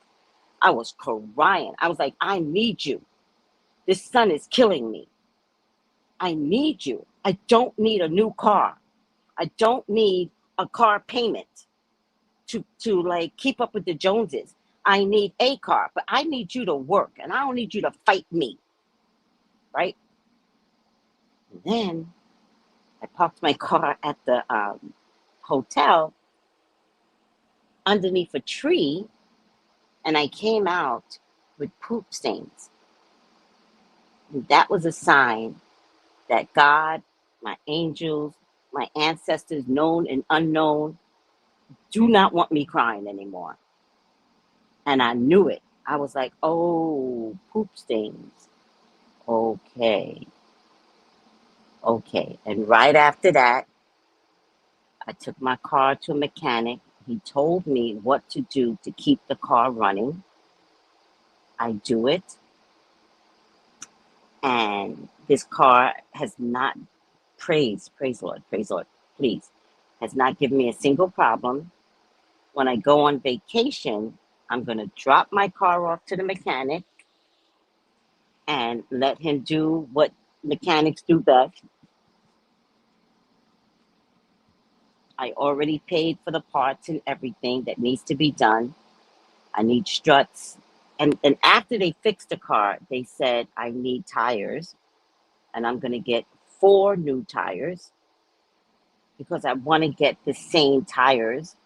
I was like, I need you. This sun is killing me. I need you. I don't need a new car. I don't need a car payment to like keep up with the Joneses. I need a car, but I need you to work, and I don't need you to fight me. right? And then I parked my car at the hotel underneath a tree, and I came out with poop stains. And that was a sign that God, my angels, my ancestors, known and unknown, do not want me crying anymore. And I knew it. I was like, oh, poop stains. Okay. Okay. And right after that, I took my car to a mechanic. He told me what to do to keep the car running. I do it. And this car has not, praise Lord, please, has not given me a single problem. When I go on vacation, I'm going to drop my car off to the mechanic and let him do what mechanics do best. I already paid for the parts and everything that needs to be done. I need struts. And after they fixed the car, they said I need tires. And I'm going to get 4 new tires because I want to get the same tires,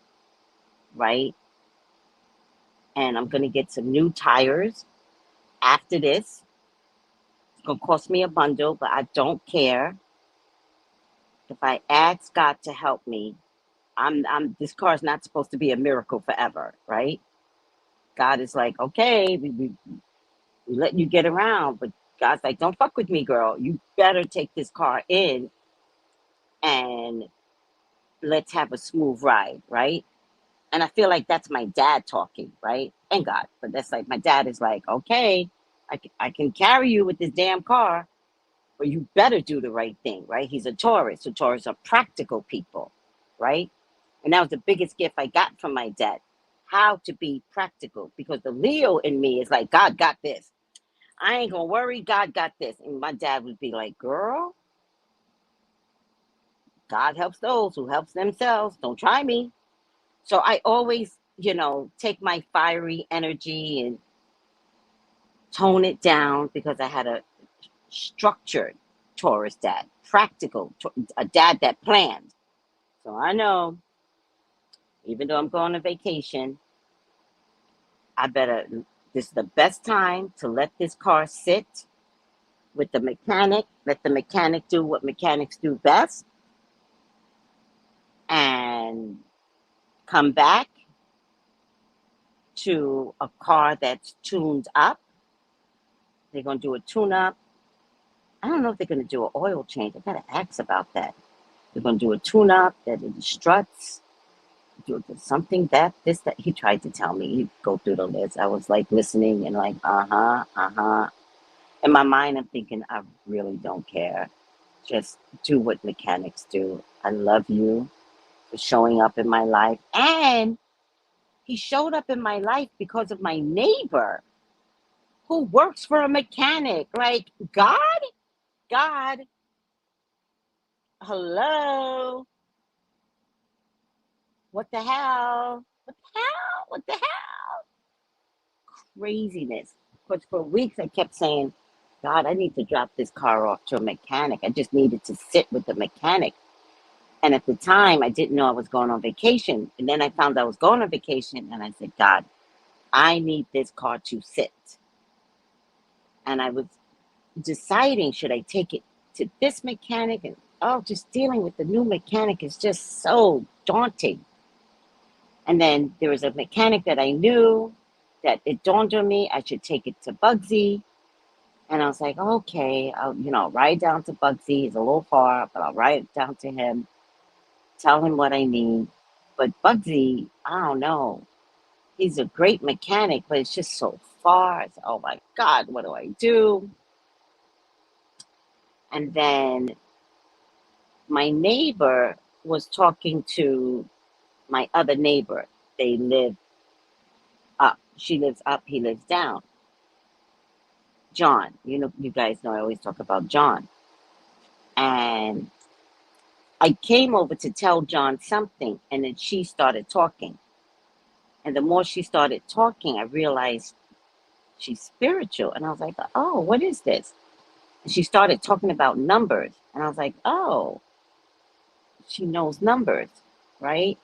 right? And I'm going to get some new tires after this. It's going to cost me a bundle, but I don't care. If I ask God to help me, this car is not supposed to be a miracle forever, right? God is like, okay, we let you get around, but God's like, don't fuck with me, girl. You better take this car in and let's have a smooth ride, right? And I feel like that's my dad talking, right? And God, but that's like my dad is like, okay, I can carry you with this damn car, but you better do the right thing, right? He's a Taurus, so Taurus are practical people, right? And that was the biggest gift I got from my dad, how to be practical, because the Leo in me is like, God got this. I ain't gonna worry, God got this. And my dad would be like, girl, God helps those who helps themselves. Don't try me. So I always, take my fiery energy and tone it down because I had a structured Taurus dad, practical, a dad that planned. So I know, even though I'm going on vacation, this is the best time to let this car sit with the mechanic, let the mechanic do what mechanics do best, and come back to a car that's tuned up. They're going to do a tune up. I don't know if they're going to do an oil change. I got to ask about that. They're going to do a tune up, that it struts, do something that. He tried to tell me. He'd go through the list. I was like listening and like, In my mind, I'm thinking, I really don't care. Just do what mechanics do. I love you for showing up in my life. And he showed up in my life because of my neighbor who works for a mechanic. Like, God, hello. What the hell? What the hell? Craziness. Because for weeks I kept saying, God, I need to drop this car off to a mechanic. I just needed to sit with the mechanic. And at the time, I didn't know I was going on vacation. And then I found I was going on vacation. And I said, God, I need this car to sit. And I was deciding, should I take it to this mechanic? And just dealing with the new mechanic is just so daunting. And then there was a mechanic that I knew that it dawned on me I should take it to Bugsy. And I was like, okay, I'll ride down to Bugsy. He's a little far, but I'll ride down to him, tell him what I need. But Bugsy, I don't know. He's a great mechanic, but it's just so far. It's, oh my God, what do I do? And then my neighbor was talking to my other neighbor. They live up. She lives up, he lives down. John, you guys know I always talk about John. And I came over to tell John something, and then she started talking. And the more she started talking, I realized she's spiritual. And I was like, oh, what is this? She started talking about numbers. And I was like, oh, she knows numbers, right?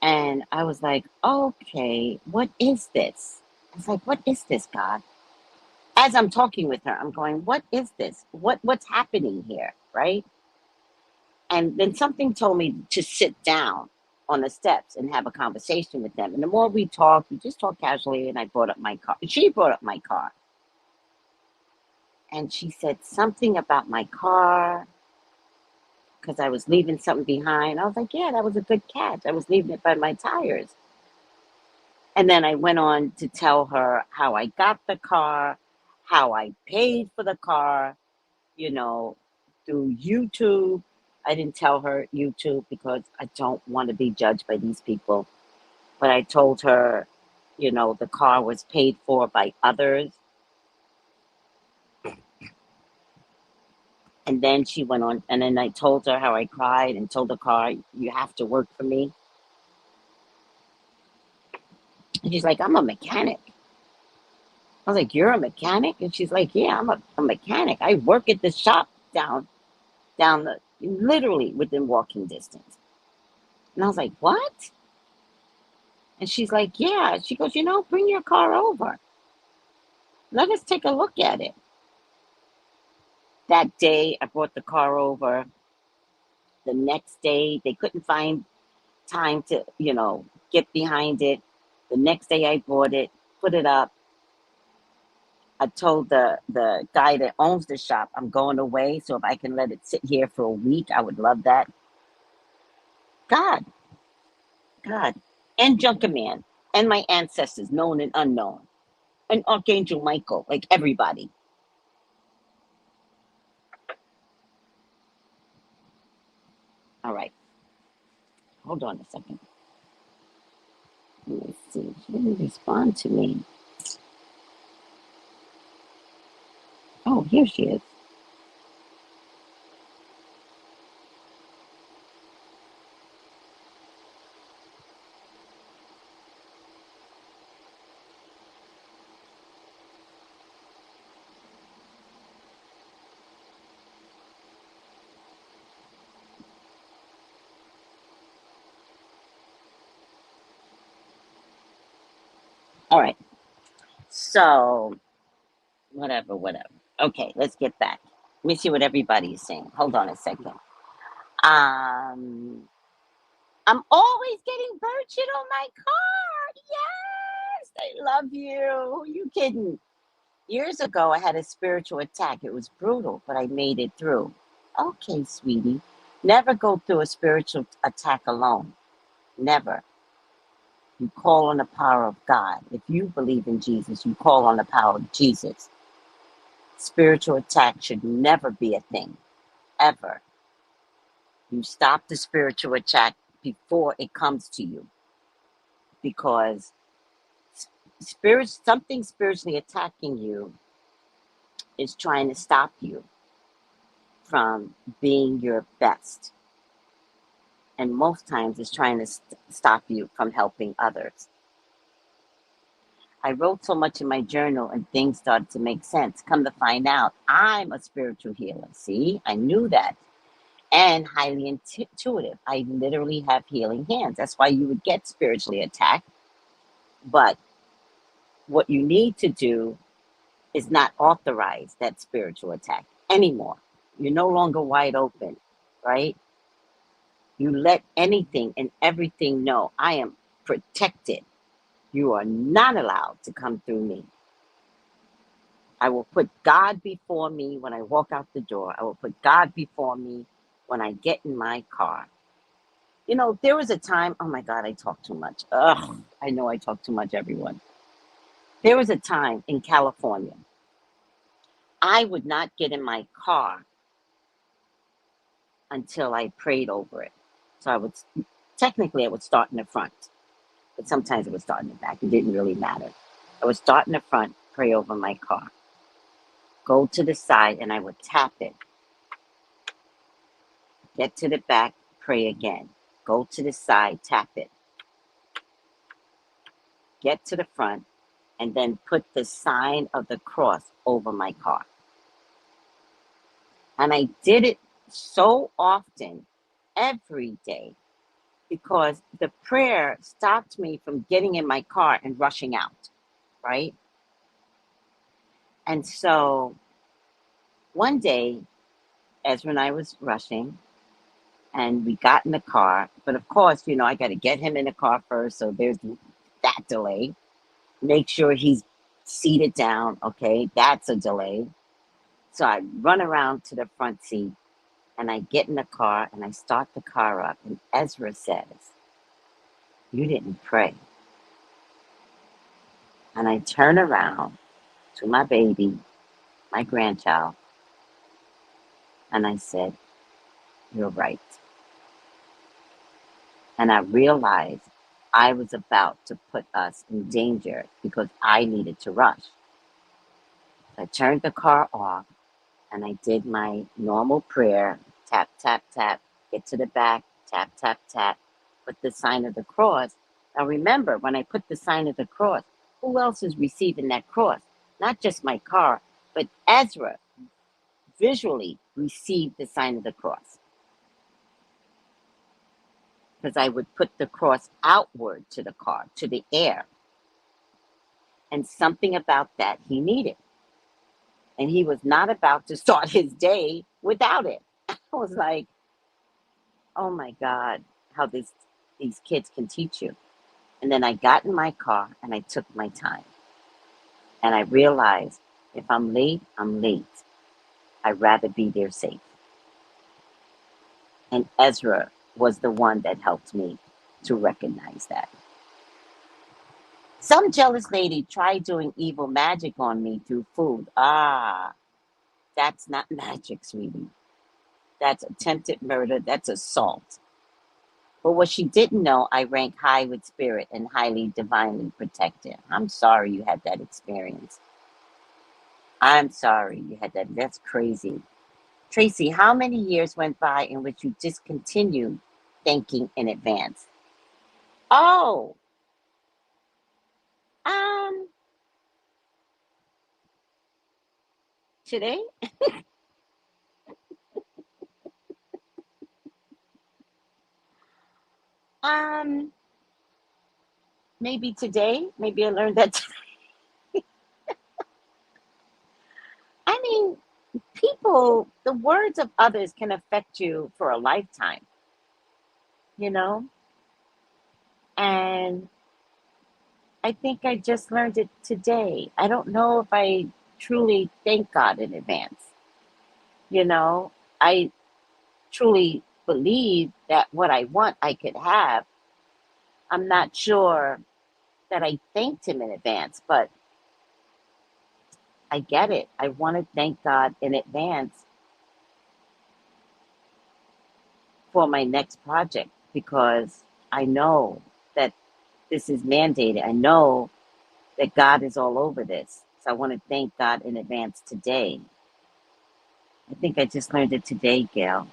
And I was like, okay, what is this? I was like, what is this, God? As I'm talking with her, I'm going, what is this? What's happening here? Right? And then something told me to sit down on the steps and have a conversation with them. And the more we just talked casually, and I brought up my car. She brought up my car. And she said something about my car because I was leaving something behind. I was like, yeah, that was a good catch. I was leaving it by my tires. And then I went on to tell her how I got the car, how I paid for the car, you know, through YouTube. I didn't tell her YouTube because I don't want to be judged by these people. But I told her, the car was paid for by others. And then she went on, and then I told her how I cried and told the car, you have to work for me. And she's like, I'm a mechanic. I was like, you're a mechanic? And she's like, yeah, I'm a mechanic. I work at the shop down the, literally within walking distance. And I was like, what? And she's like, yeah. She goes, bring your car over. Let us take a look at it. That day, I brought the car over. The next day, they couldn't find time to, get behind it. The next day, I bought it, put it up. I told the guy that owns the shop, I'm going away. So if I can let it sit here for a week, I would love that. God, God, and Junkerman, and my ancestors, known and unknown, and Archangel Michael, like everybody. All right, hold on a second. Let me see. She didn't respond to me. Oh, here she is. All right. So, whatever. Okay, let's get back. Let me see what everybody is saying. Hold on a second. Um, I'm always getting bird shit on my car. Yes, I love you. Who you kidding? Years ago, I had a spiritual attack. It was brutal, but I made it through. Okay, sweetie. Never go through a spiritual attack alone. Never. You call on the power of God. If you believe in Jesus, you call on the power of Jesus. Spiritual attack should never be a thing, ever. You stop the spiritual attack before it comes to you, because something spiritually attacking you is trying to stop you from being your best. And most times it's trying to stop you from helping others. I wrote so much in my journal and things started to make sense. Come to find out, I'm a spiritual healer. See, I knew that. And highly intuitive. I literally have healing hands. That's why you would get spiritually attacked. But what you need to do is not authorize that spiritual attack anymore. You're no longer wide open, right? You let anything and everything know I am protected. You are not allowed to come through me. I will put God before me when I walk out the door. I will put God before me when I get in my car. There was a time, oh my God, I talk too much. Ugh, I know I talk too much, everyone. There was a time in California, I would not get in my car until I prayed over it. So technically, I would start in the front, but sometimes it would start in the back. It didn't really matter. I would start in the front, pray over my car, go to the side, and I would tap it. Get to the back, pray again. Go to the side, tap it. Get to the front, and then put the sign of the cross over my car. And I did it so often, every day, because the prayer stopped me from getting in my car and rushing out, right? And so one day, Ezra and I was rushing, and we got in the car. But of course, I got to get him in the car first. So there's that delay. Make sure he's seated down. Okay, that's a delay. So I run around to the front seat and I get in the car and I start the car up. And Ezra says, "You didn't pray." And I turn around to my baby, my grandchild, and I said, "You're right." And I realized I was about to put us in danger because I needed to rush. I turned the car off and I did my normal prayer, tap, tap, tap, get to the back, tap, tap, tap, put the sign of the cross. Now remember, when I put the sign of the cross, who else is receiving that cross? Not just my car, but Ezra visually received the sign of the cross. Because I would put the cross outward to the car, to the air. And something about that he needed. And he was not about to start his day without it. I was like, oh my God, how these kids can teach you. And then I got in my car and I took my time. And I realized if I'm late, I'm late. I'd rather be there safe. And Ezra was the one that helped me to recognize that. Some jealous lady tried doing evil magic on me through food. Ah, that's not magic, sweetie. That's attempted murder. That's assault. But what she didn't know, I rank high with spirit and highly divinely protected. I'm sorry you had that experience. I'm sorry you had that. That's crazy. Tracy, how many years went by in which you discontinued thanking in advance? Oh, um, today? Um, maybe today. Maybe I learned that. I mean, people, the words of others can affect you for a lifetime, you know? And I think I just learned it today. I don't know if I truly thank God in advance. You know, I truly believe that what I want, I could have. I'm not sure that I thanked Him in advance, but I get it. I want to thank God in advance for my next project because I know that this is mandated. I know that God is all over this. So I want to thank God in advance today. I think I just learned it today, Gail.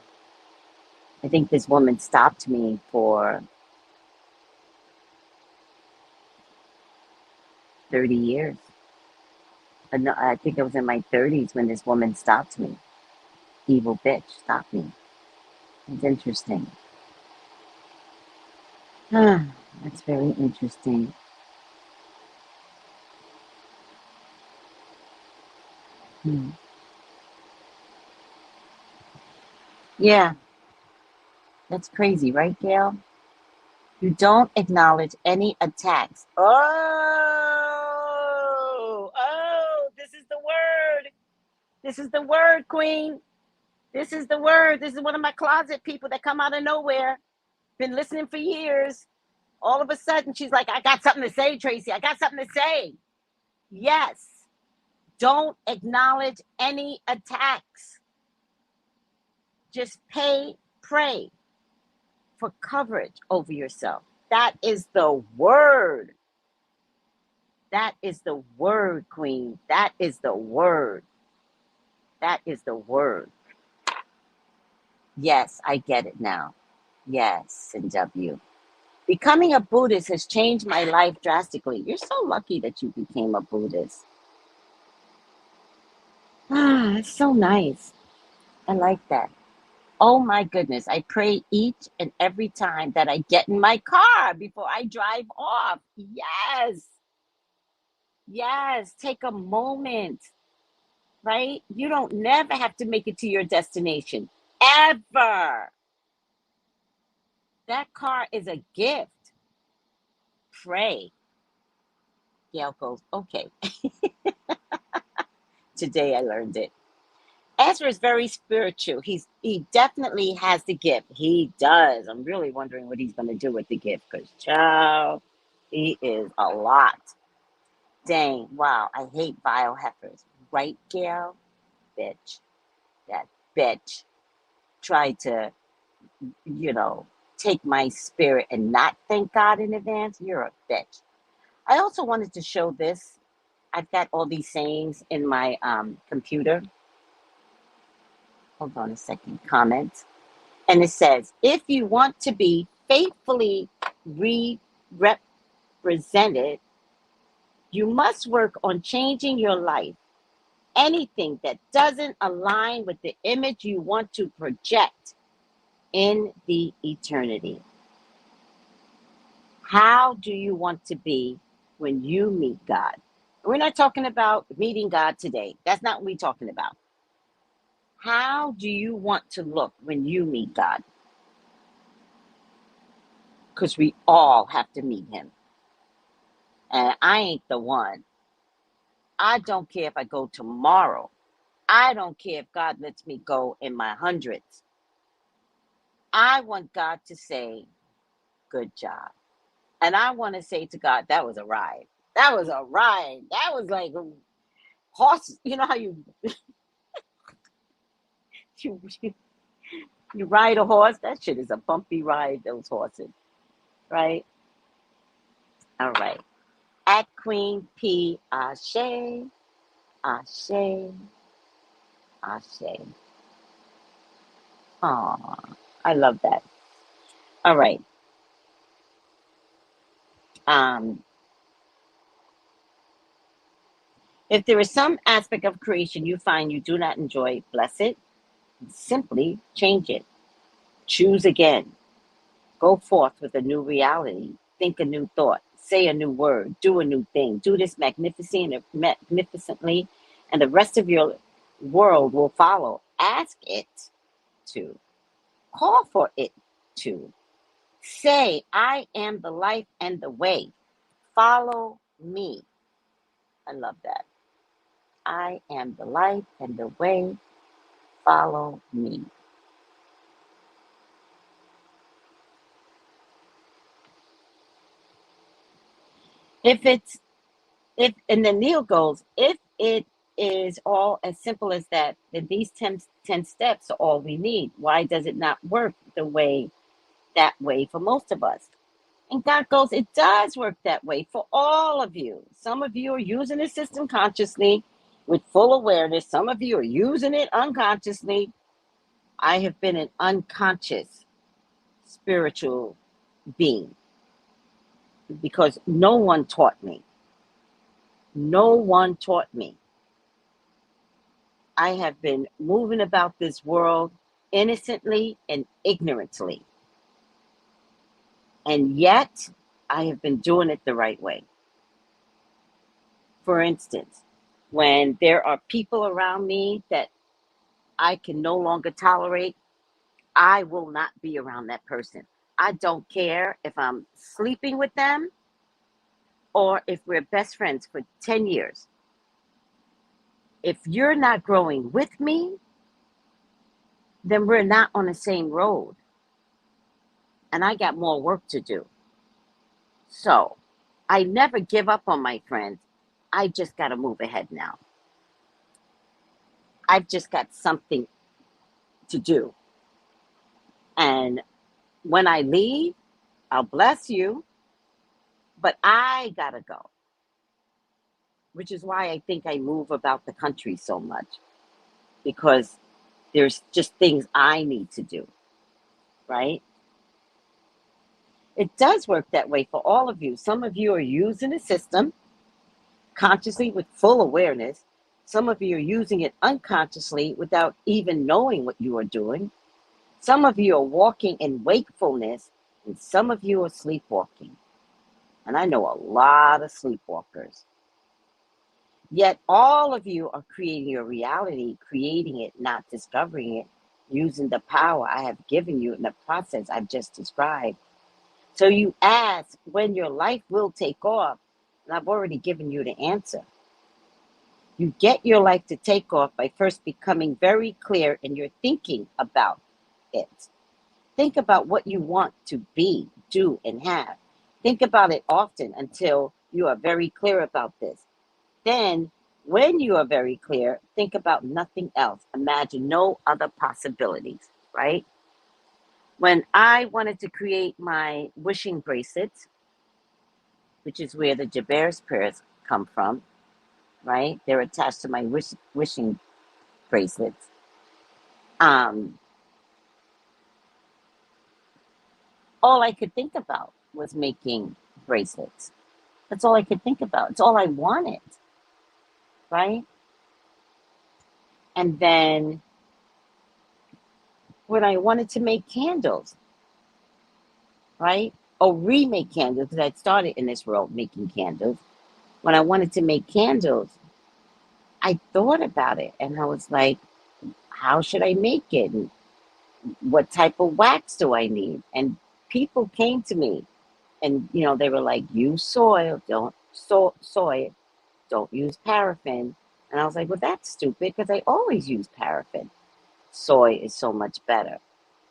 I think this woman stopped me for 30 years. No, I think I was in my 30s when this woman stopped me. Evil bitch stopped me. It's interesting. That's very interesting. Hmm. Yeah, that's crazy, right, Gail? You don't acknowledge any attacks. Oh, this is the word. This is the word, Queen. This is the word. This is one of my closet people that come out of nowhere. Been listening for years. All of a sudden, she's like, I got something to say, Tracy. I got something to say. Yes. Don't acknowledge any attacks. Just pray for coverage over yourself. That is the word. That is the word, Queen. That is the word. That is the word. Yes, I get it now. Yes, and W. Becoming a Buddhist has changed my life drastically. You're so lucky that you became a Buddhist. Ah, it's so nice. I like that. Oh my goodness. I pray each and every time that I get in my car before I drive off. Yes. Yes. Take a moment, right? You don't never have to make it to your destination. Ever. That car is a gift. Pray. Gail goes, okay. Today I learned it. Ezra is very spiritual. He definitely has the gift. He does. I'm really wondering what he's going to do with the gift because, child, he is a lot. Dang, wow, I hate vile heifers. Right, Gail? Bitch. That bitch tried to, you know, take my spirit and not thank God in advance. You're a bitch. I also wanted to show this. I've got all these sayings in my computer. Hold on a second. Comment. And it says, if you want to be faithfully represented, you must work on changing your life. Anything that doesn't align with the image you want to project in the eternity. How do you want to be when you meet God? We're not talking about meeting God today. That's not what we're talking about. How do you want to look when you meet God? Because we all have to meet him. And I ain't the one. I don't care if I go tomorrow. I don't care if God lets me go in my hundreds. I want God to say, good job. And I want to say to God, that was a ride. That was a ride. That was like a horse. You know how you, you ride a horse? That shit is a bumpy ride, those horses. Right? All right. At Queen P. Ashe, Ashe, Ashe. Aw, I love that. All right. Um, if there is some aspect of creation you find you do not enjoy, bless it. Simply change it. Choose again. Go forth with a new reality. Think a new thought. Say a new word. Do a new thing. Do this magnificently, and the rest of your world will follow. Ask it to. Call for it to. Say, I am the life and the way. Follow me. I love that. I am the light and the way. Follow me. And then Neil goes, if it is all as simple as that, then these 10 steps are all we need. Why does it not work that way for most of us? And God goes, it does work that way for all of you. Some of you are using the system consciously with full awareness. Some of you are using it unconsciously. I have been an unconscious spiritual being because no one taught me. No one taught me. I have been moving about this world innocently and ignorantly. And yet, I have been doing it the right way. For instance, when there are people around me that I can no longer tolerate, I will not be around that person. I don't care if I'm sleeping with them or if we're best friends for 10 years. If you're not growing with me, then we're not on the same road. And I got more work to do. So I never give up on my friends. I just got to move ahead now. I've just got something to do. And when I leave, I'll bless you, but I got to go, which is why I think I move about the country so much because there's just things I need to do, right? It does work that way for all of you. Some of you are using the system consciously with full awareness. Some of you are using it unconsciously without even knowing what you are doing. Some of you are walking in wakefulness, and some of you are sleepwalking. And I know a lot of sleepwalkers. Yet all of you are creating your reality, creating it, not discovering it, using the power I have given you in the process I've just described. So you ask when your life will take off, and I've already given you the answer. You get your life to take off by first becoming very clear in your thinking about it. Think about what you want to be, do, and have. Think about it often until you are very clear about this. Then, when you are very clear, think about nothing else. Imagine no other possibilities, right? When I wanted to create my wishing bracelets, which is where the Jabez prayers come from, right? They're attached to my wishing bracelets. Um, all I could think about was making bracelets. That's all I could think about. It's all I wanted, right? And then when I wanted to make candles, right? Or remake candles, because I'd started in this world making candles. When I wanted to make candles, I thought about it and I was like, how should I make it? And what type of wax do I need? And people came to me and they were like, use soil, don't soy, don't use paraffin. And I was like, well, that's stupid because I always use paraffin. Soy is so much better.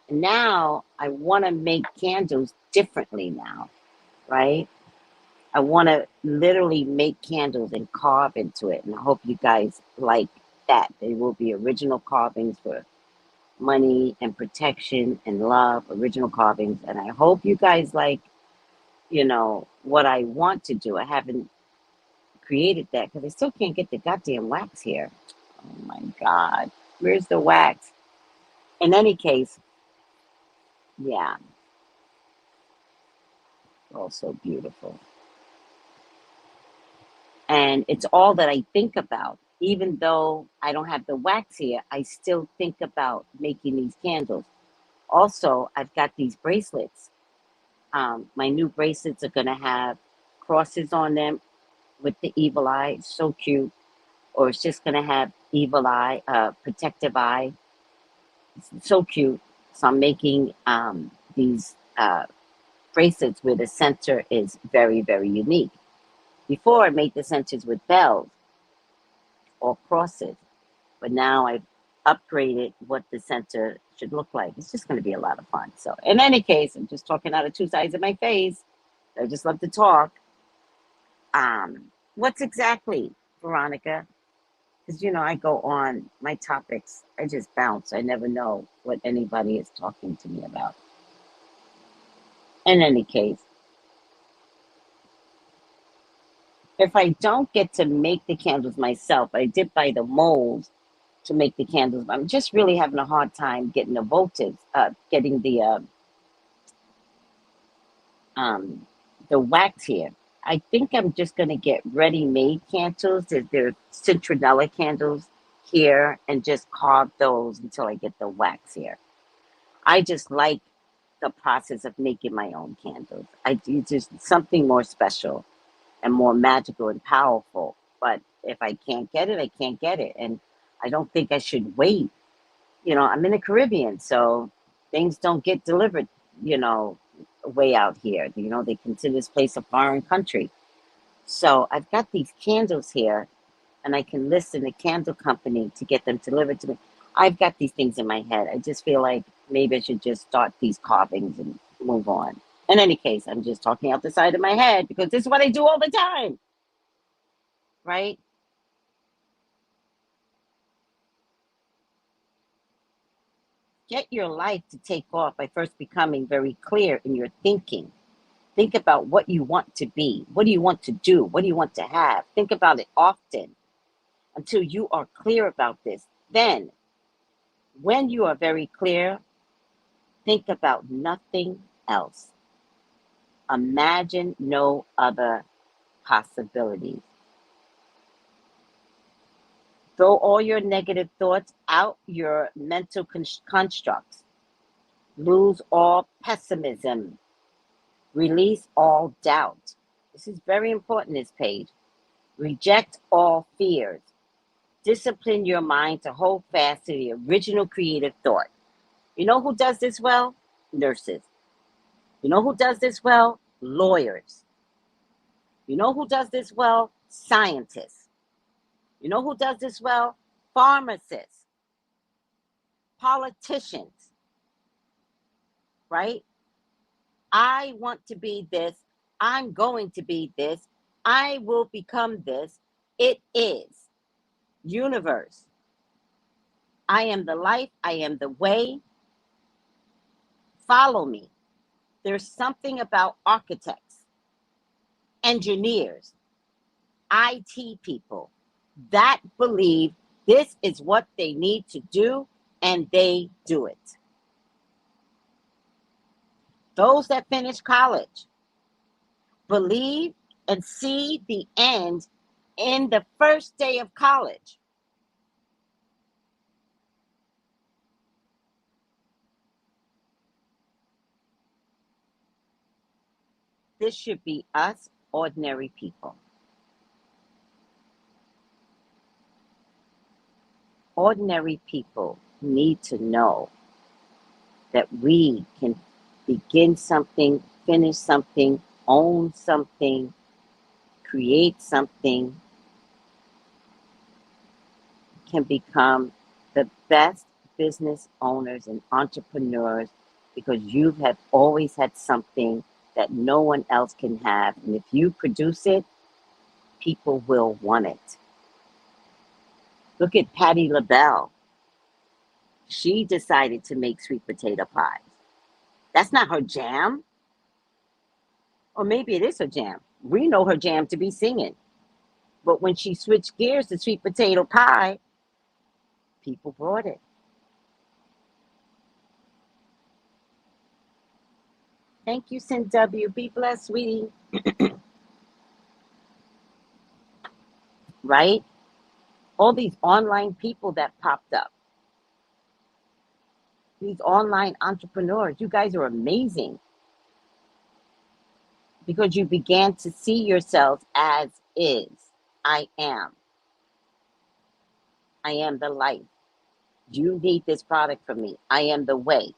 And now I want to make candles differently now, right? I want to literally make candles and carve into it. And I hope you guys like that. They will be original carvings for money and protection and love, original carvings. And I hope you guys like, what I want to do. I haven't created that because I still can't get the goddamn wax here. Oh my God. Where's the wax? In any case, yeah, also beautiful. And it's all that I think about. Even though I don't have the wax here, I still think about making these candles. Also, I've got these bracelets. My new bracelets are going to have crosses on them with the evil eye. It's so cute. Or it's just going to have evil eye, protective eye. It's so cute. So I'm making these bracelets where the center is very, very unique. Before I made the centers with bells or crosses, but now I've upgraded what the center should look like. It's just going to be a lot of fun. So, in any case, I'm just talking out of two sides of my face. I just love to talk. What's exactly, Veronica? Because I go on my topics. I just bounce. I never know what anybody is talking to me about. In any case, if I don't get to make the candles myself, I did buy the molds to make the candles. I'm just really having a hard time getting the voltage, getting the wax here. I think I'm just gonna get ready-made candles. There are citronella candles here, and just carve those until I get the wax here. I just like the process of making my own candles. I do just something more special and more magical and powerful. But if I can't get it, I can't get it, and I don't think I should wait. I'm in the Caribbean, so things don't get delivered, you know, way out here. They consider this place a foreign country. So I've got these candles here, and I can listen to candle company to get them delivered to me. I've got these things in my head. I just feel like maybe I should just start these carvings and move on. In any case, I'm just talking out the side of my head because this is what I do all the time, right? Get your life to take off by first becoming very clear in your thinking. Think about what you want to be. What do you want to do? What do you want to have? Think about it often until you are clear about this. Then, when you are very clear, think about nothing else. Imagine no other possibilities. Throw all your negative thoughts out, your mental constructs. Lose all pessimism. Release all doubt. This is very important, this page. Reject all fears. Discipline your mind to hold fast to the original creative thought. You know who does this well? Nurses. You know who does this well? Lawyers. You know who does this well? Scientists. You know who does this well? Pharmacists. Politicians. Right? I want to be this. I'm going to be this. I will become this. It is. Universe. I am the life. I am the way. Follow me. There's something about architects, engineers, IT people that believe this is what they need to do, and they do it. Those that finish college believe and see the end in the first day of college. This should be us, ordinary people. Ordinary people need to know that we can begin something, finish something, own something, create something, can become the best business owners and entrepreneurs because you have always had something that no one else can have. And if you produce it, people will want it. Look at Patti LaBelle. She decided to make sweet potato pies. That's not her jam. Or maybe it is her jam. We know her jam to be singing. But when she switched gears to sweet potato pie, people bought it. Thank you, Sin W. Be blessed, sweetie. Right? All these online people that popped up. These online entrepreneurs. You guys are amazing. Because you began to see yourselves as is. I am. I am the light. You need this product from me. I am the way.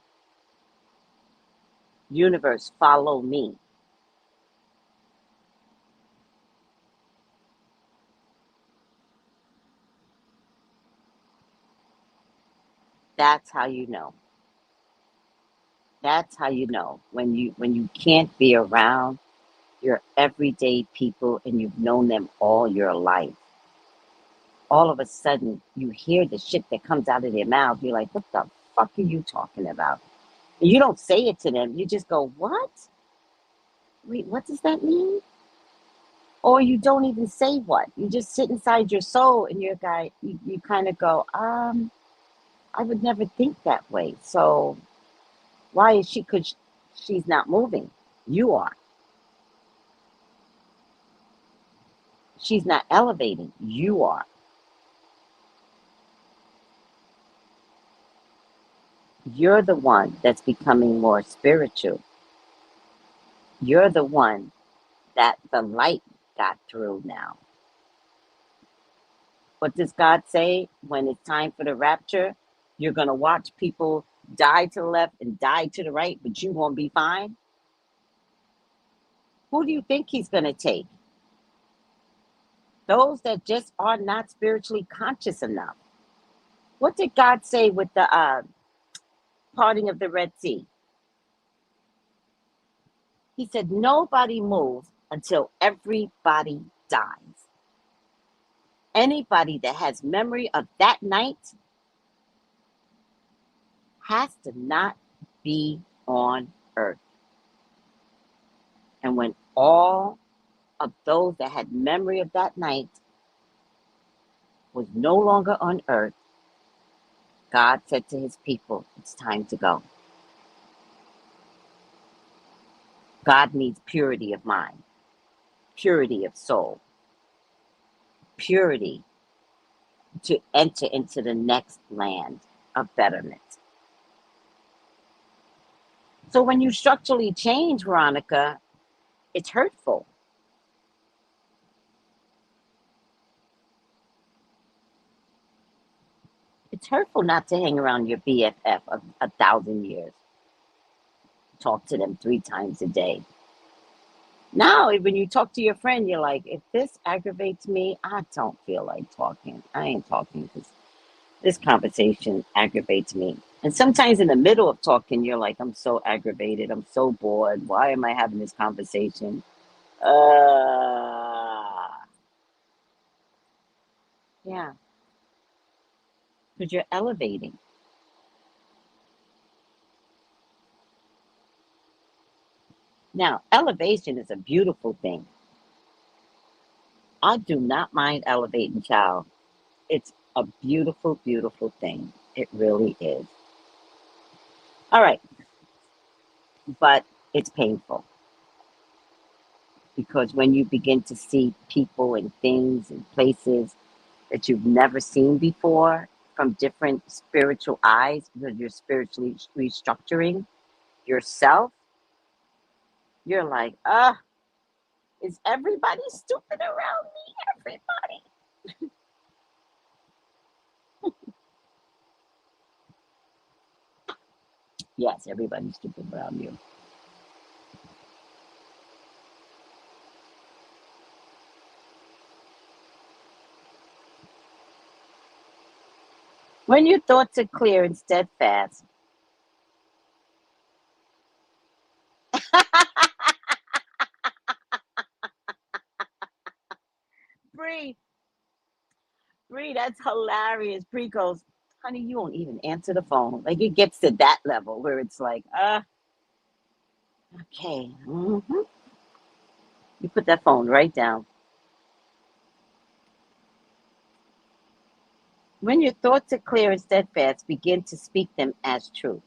Universe, follow me. That's how you know. That's how you know when you can't be around your everyday people and you've known them all your life. All of a sudden you hear the shit that comes out of their mouth. You're like, what the fuck are you talking about? And you don't say it to them. You just go, what? Wait, what does that mean? Or you don't even say what. You just sit inside your soul and you kind of go, I would never think that way. So why is she? Because she's not moving. You are. She's not elevating. You are. You're the one that's becoming more spiritual. You're the one that the light got through now. What does God say when it's time for the rapture? You're going to watch people die to the left and die to the right, but you won't be fine. Who do you think he's going to take? Those that just are not spiritually conscious enough. What did God say with the parting of the Red Sea? He said, nobody moves until everybody dies. Anybody that has memory of that night has to not be on earth. And when all of those that had memory of that night was no longer on earth, God said to his people, it's time to go. God needs purity of mind, purity of soul, purity. to enter into the next land of betterment. So when you structurally change, Veronica, it's hurtful. It's hurtful not to hang around your BFF of 1,000 years. Talk to them 3 times a day. Now, when you talk to your friend, you're like, if this aggravates me, I don't feel like talking. I ain't talking because this conversation aggravates me. And sometimes in the middle of talking, you're like, I'm so aggravated. I'm so bored. Why am I having this conversation? Yeah, because you're elevating. Now, elevation is a beautiful thing. I do not mind elevating, child. It's a beautiful, beautiful thing. It really is. All right, but it's painful because when you begin to see people and things and places that you've never seen before from different spiritual eyes, because you're spiritually restructuring yourself, you're like, is everybody stupid around me? Everybody. Yes, everybody's stupid around you. When your thoughts are clear and steadfast, Bree, Bree, that's hilarious. Bree goes, honey, you won't even answer the phone. Like it gets to that level where it's like, okay. You put that phone right down. When your thoughts are clear and steadfast, begin to speak them as truth.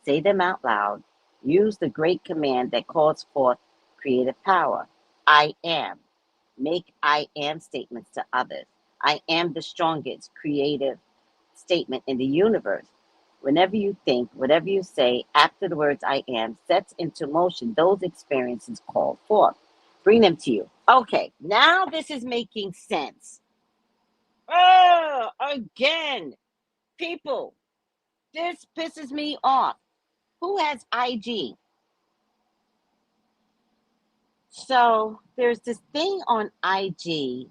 Say them out loud. Use the great command that calls forth creative power. I am. Make I am statements to others. I am the strongest creative statement in the universe. Whenever you think, whatever you say after the words I am sets into motion those experiences called forth. Bring them to you. Okay, now this is making sense. Oh, again, people, this pisses me off. Who has IG? So there's this thing on IG.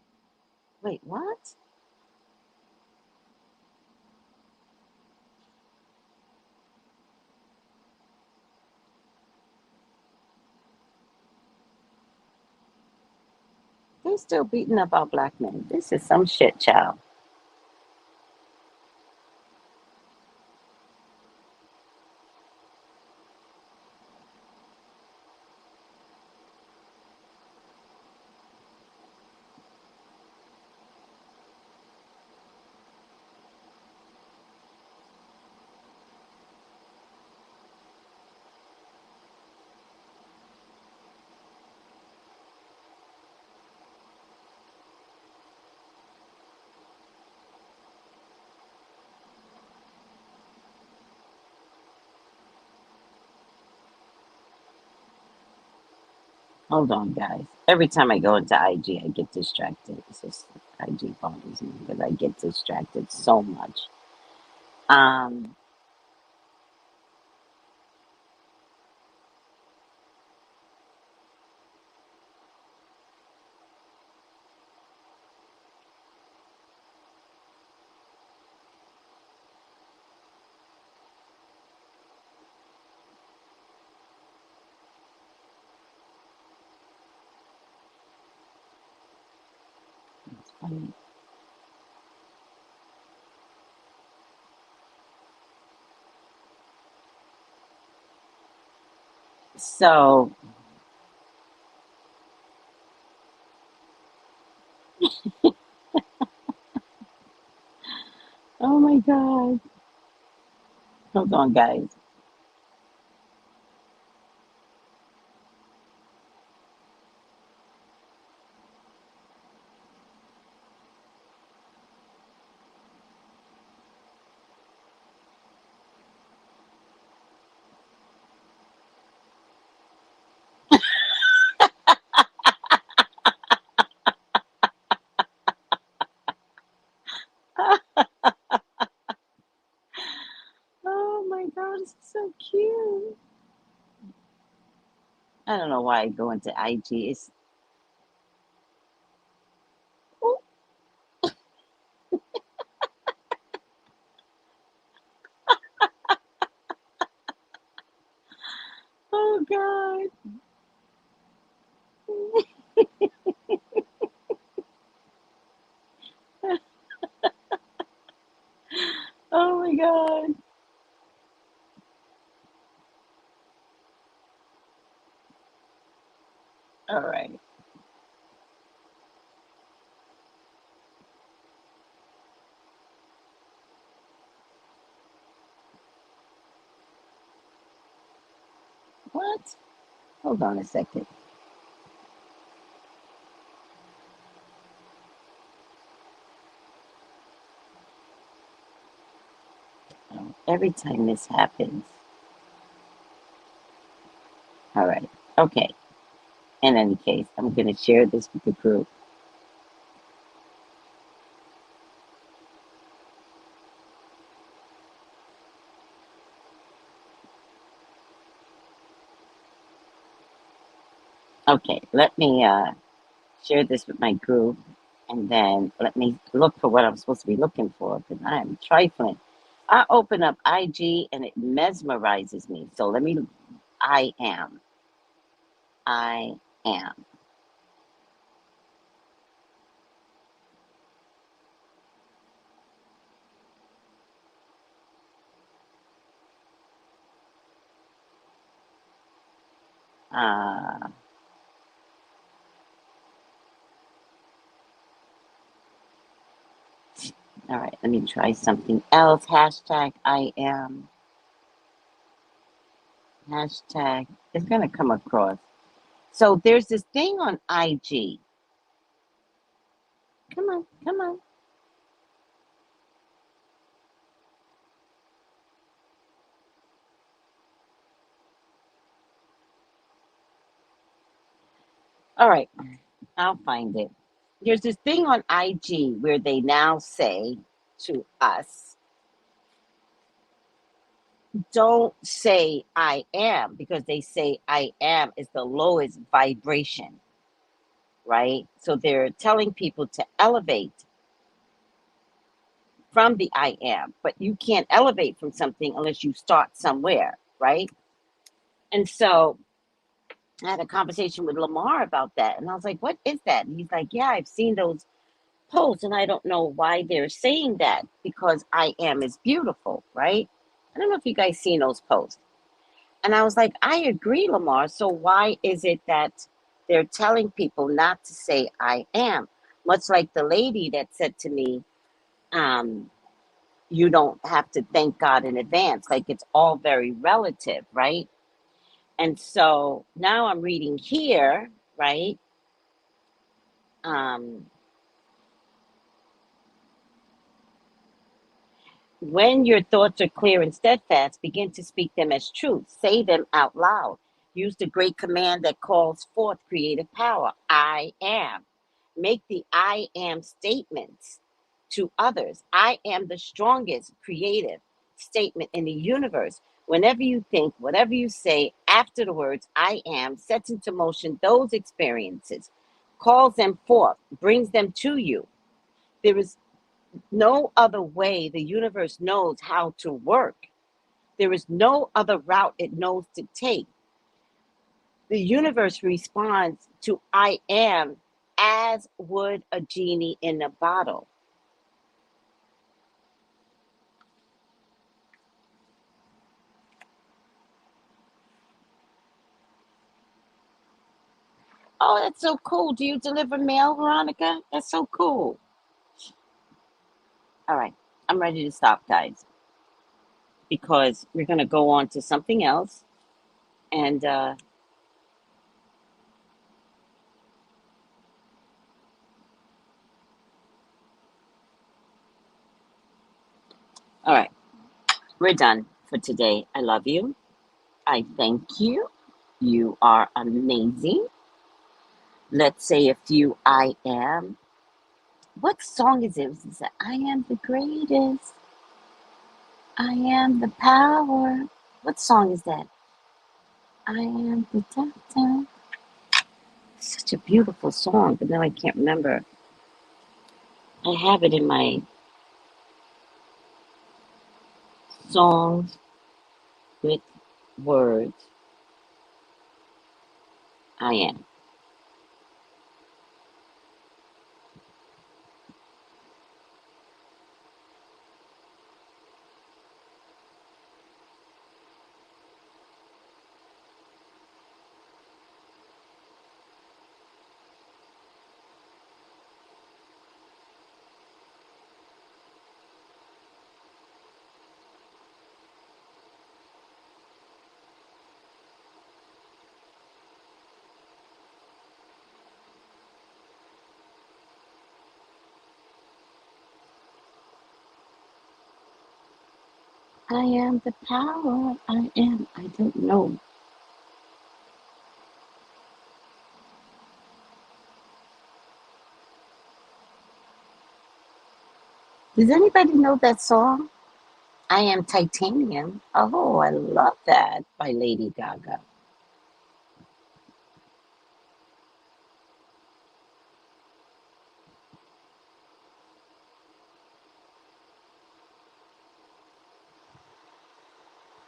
Wait, what? They're still beating up our black men. This is some shit, child. Hold on, guys. Every time I go into IG, I get distracted. It's just IG bothers me because I get distracted so much. Um, it's funny. So, oh my God. Hold on, guys. God, this is so cute. I don't know why I go into IG. It's oh, oh God. Oh my God. All right. What? Hold on a second. Every time this happens. All right. Okay. In any case, I'm going to share this with the group. Okay. Let me share this with my group, and then let me look for what I'm supposed to be looking for because I'm trifling. I open up IG and it mesmerizes me. So let me, I am. I am. Uh, all right, let me try something else. Hashtag I am. Hashtag. It's going to come across. So there's this thing on IG. Come on, come on. All right, I'll find it. There's this thing on IG where they now say to us, don't say I am, because they say I am is the lowest vibration, right? So they're telling people to elevate from the I am, but you can't elevate from something unless you start somewhere, right? And so I had a conversation with Lamar about that, and I was like, what is that? And he's like, yeah, I've seen those posts, and I don't know why they're saying that, because I am is beautiful, right? I don't know if you guys seen those posts. And I was like, I agree, Lamar. So why is it that they're telling people not to say I am? Much like the lady that said to me, um, you don't have to thank God in advance. Like, it's all very relative, right? And so now I'm reading here, right? Um, When your thoughts are clear and steadfast, begin to speak them as truth. Say them out loud. Use the great command that calls forth creative power. I am. Make the I am statements to others. I am the strongest creative statement in the universe. Whenever you think, whatever you say after the words I am sets into motion those experiences, calls them forth, brings them to you. There is no other way the universe knows how to work. There is no other route it knows to take. The universe responds to I am as would a genie in a bottle. Oh, that's so cool. Do you deliver mail, Veronica? That's so cool. All right, I'm ready to stop, guys, because we're going to go on to something else. And all right, we're done for today. I love you. I thank you. You are amazing. Let's say a few I am. What song is it? It I am the greatest. I am the power. What song is that? I am the doctor. Such a beautiful song, but now I can't remember. I have it in my songs with words. I am. I am the power. I am. I don't know. Does anybody know that song? I am titanium. Oh, I love that by Lady Gaga.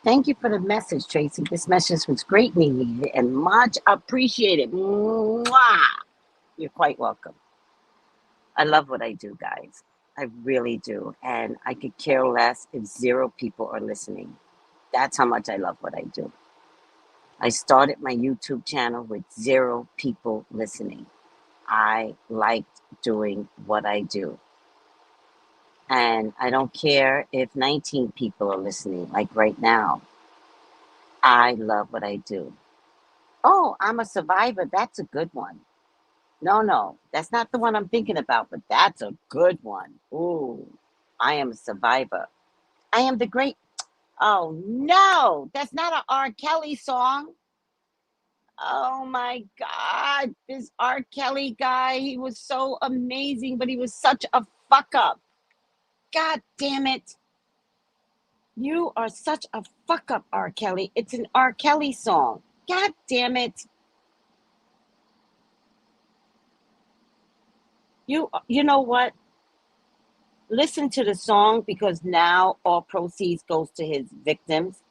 Thank you for the message, Tracy. This message was greatly needed and much appreciated. Mwah! You're quite welcome. I love what I do, guys. I really do. And I could care less if zero people are listening. That's how much I love what I do. I started my YouTube channel with zero people listening. I liked doing what I do. And I don't care if 19 people are listening, like right now. I love what I do. Oh, I'm a survivor. That's a good one. No, no, that's not the one I'm thinking about, but that's a good one. Ooh, I am a survivor. I am the great. Oh, no, that's not an R. Kelly song. Oh my God, this R. Kelly guy, he was so amazing, but he was such a fuck up. God damn it. You are such a fuck up, R. Kelly. It's an R. Kelly song. God damn it. You know what? Listen to the song because now all proceeds goes to his victims.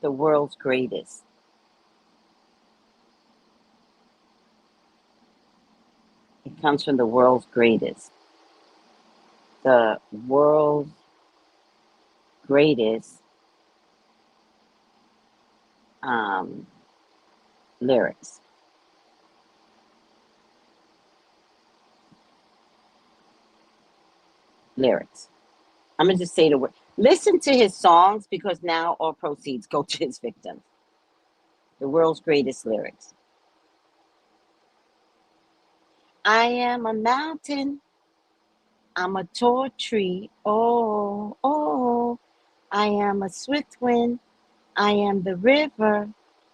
The world's greatest. It comes from the world's greatest. The world's greatest um, lyrics. Lyrics. I'm gonna just say the word. Listen to his songs because now all proceeds go to his victims. The world's greatest lyrics. I am a mountain. I'm a tall tree. Oh, oh. I am a swift wind. I am the river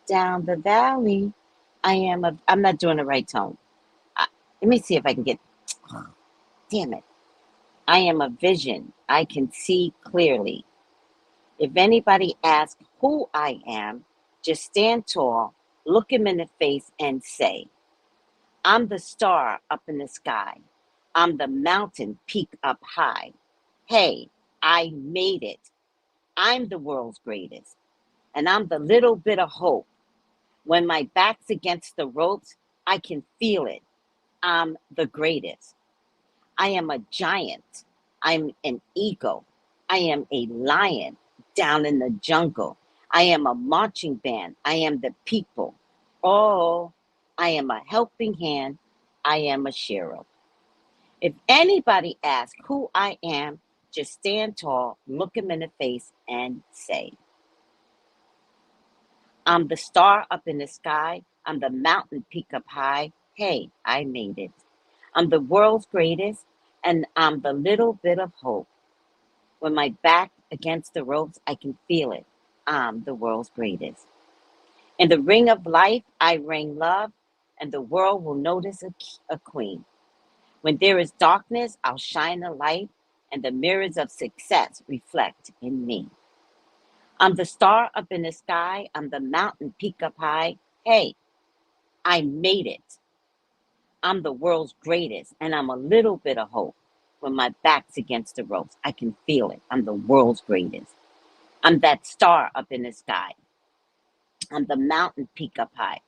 down the valley. I am a. I'm not doing the right tone. Let me see if I can get. Damn it. I am a vision. I can see clearly. If anybody asks who I am, just stand tall, look him in the face, and say, I'm the star up in the sky. I'm the mountain peak up high. Hey, I made it. I'm the world's greatest. And I'm the little bit of hope. When my back's against the ropes, I can feel it. I'm the greatest. I am a giant. I'm an eagle. I am a lion down in the jungle. I am a marching band. I am the people. Oh, I am a helping hand. I am a sheriff. If anybody asks who I am, just stand tall, look him in the face, and say, I'm the star up in the sky. I'm the mountain peak up high. Hey, I made it. I'm the world's greatest, and I'm the little bit of hope. When my back against the ropes, I can feel it. I'm the world's greatest. In the ring of life, I ring love, and the world will notice a queen. When there is darkness, I'll shine a light, and the mirrors of success reflect in me. I'm the star up in the sky. I'm the mountain peak up high. Hey, I made it. I'm the world's greatest, and I'm a little bit of hope. When my back's against the ropes, I can feel it. I'm the world's greatest. I'm that star up in the sky. I'm the mountain peak up high.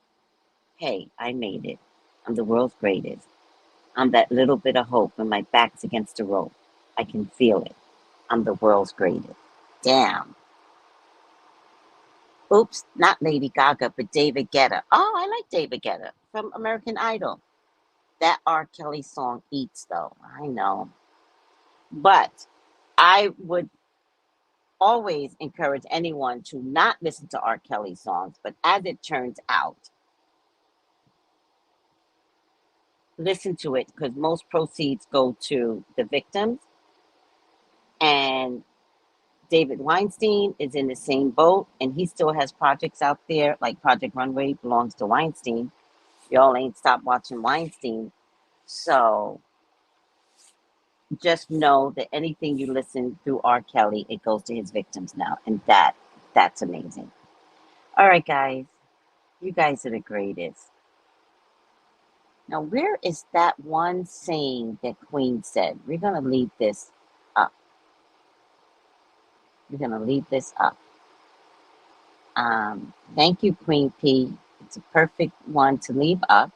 Hey, I made it. I'm the world's greatest. I'm that little bit of hope when my back's against the rope. I can feel it. I'm the world's greatest. Damn. Oops, not Lady Gaga, but David Guetta. Oh, I like David Guetta from American Idol. That R. Kelly song eats, though. I know. But I would always encourage anyone to not listen to R. Kelly songs. But as it turns out, listen to it because most proceeds go to the victims. And David Weinstein is in the same boat, and he still has projects out there, like Project Runway belongs to Weinstein. Y'all ain't stopped watching Weinstein. So just know that anything you listen through R. Kelly, it goes to his victims now. And that's amazing. All right, guys. You guys are the greatest. Now, where is that one saying that Queen said? We're going to leave this up. We're going to leave this up. Thank you, Queen P. It's a perfect one to leave up.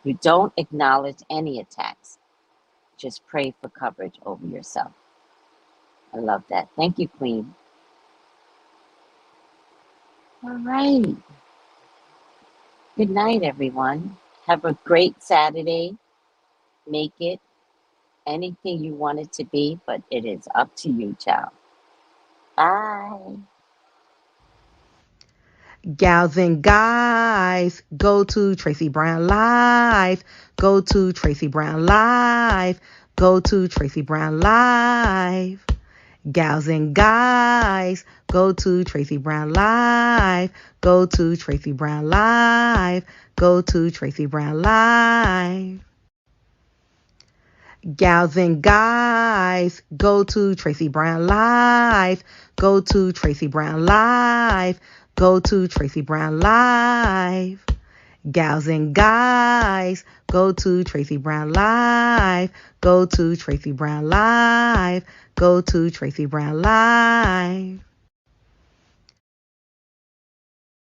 You don't acknowledge any attacks. Just pray for coverage over yourself. I love that. Thank you, Queen. All right. Good night, everyone. Have a great Saturday. Make it anything you want it to be, but it is up to you, child. Bye. Gals and guys, go to Tracy Brown Live. Go to Tracy Brown Live. Go to Tracy Brown Live. Gals and guys, go to Tracy Brown Live. Go to Tracy Brown Live. Go to Tracy Brown Live. Gals and guys, go to Tracy Brown Live. Go to Tracy Brown Live. Go to Tracy Brown Live. Gals and guys, go to Tracy Brown Live. Go to Tracy Brown Live. Go to Tracy Brown Live.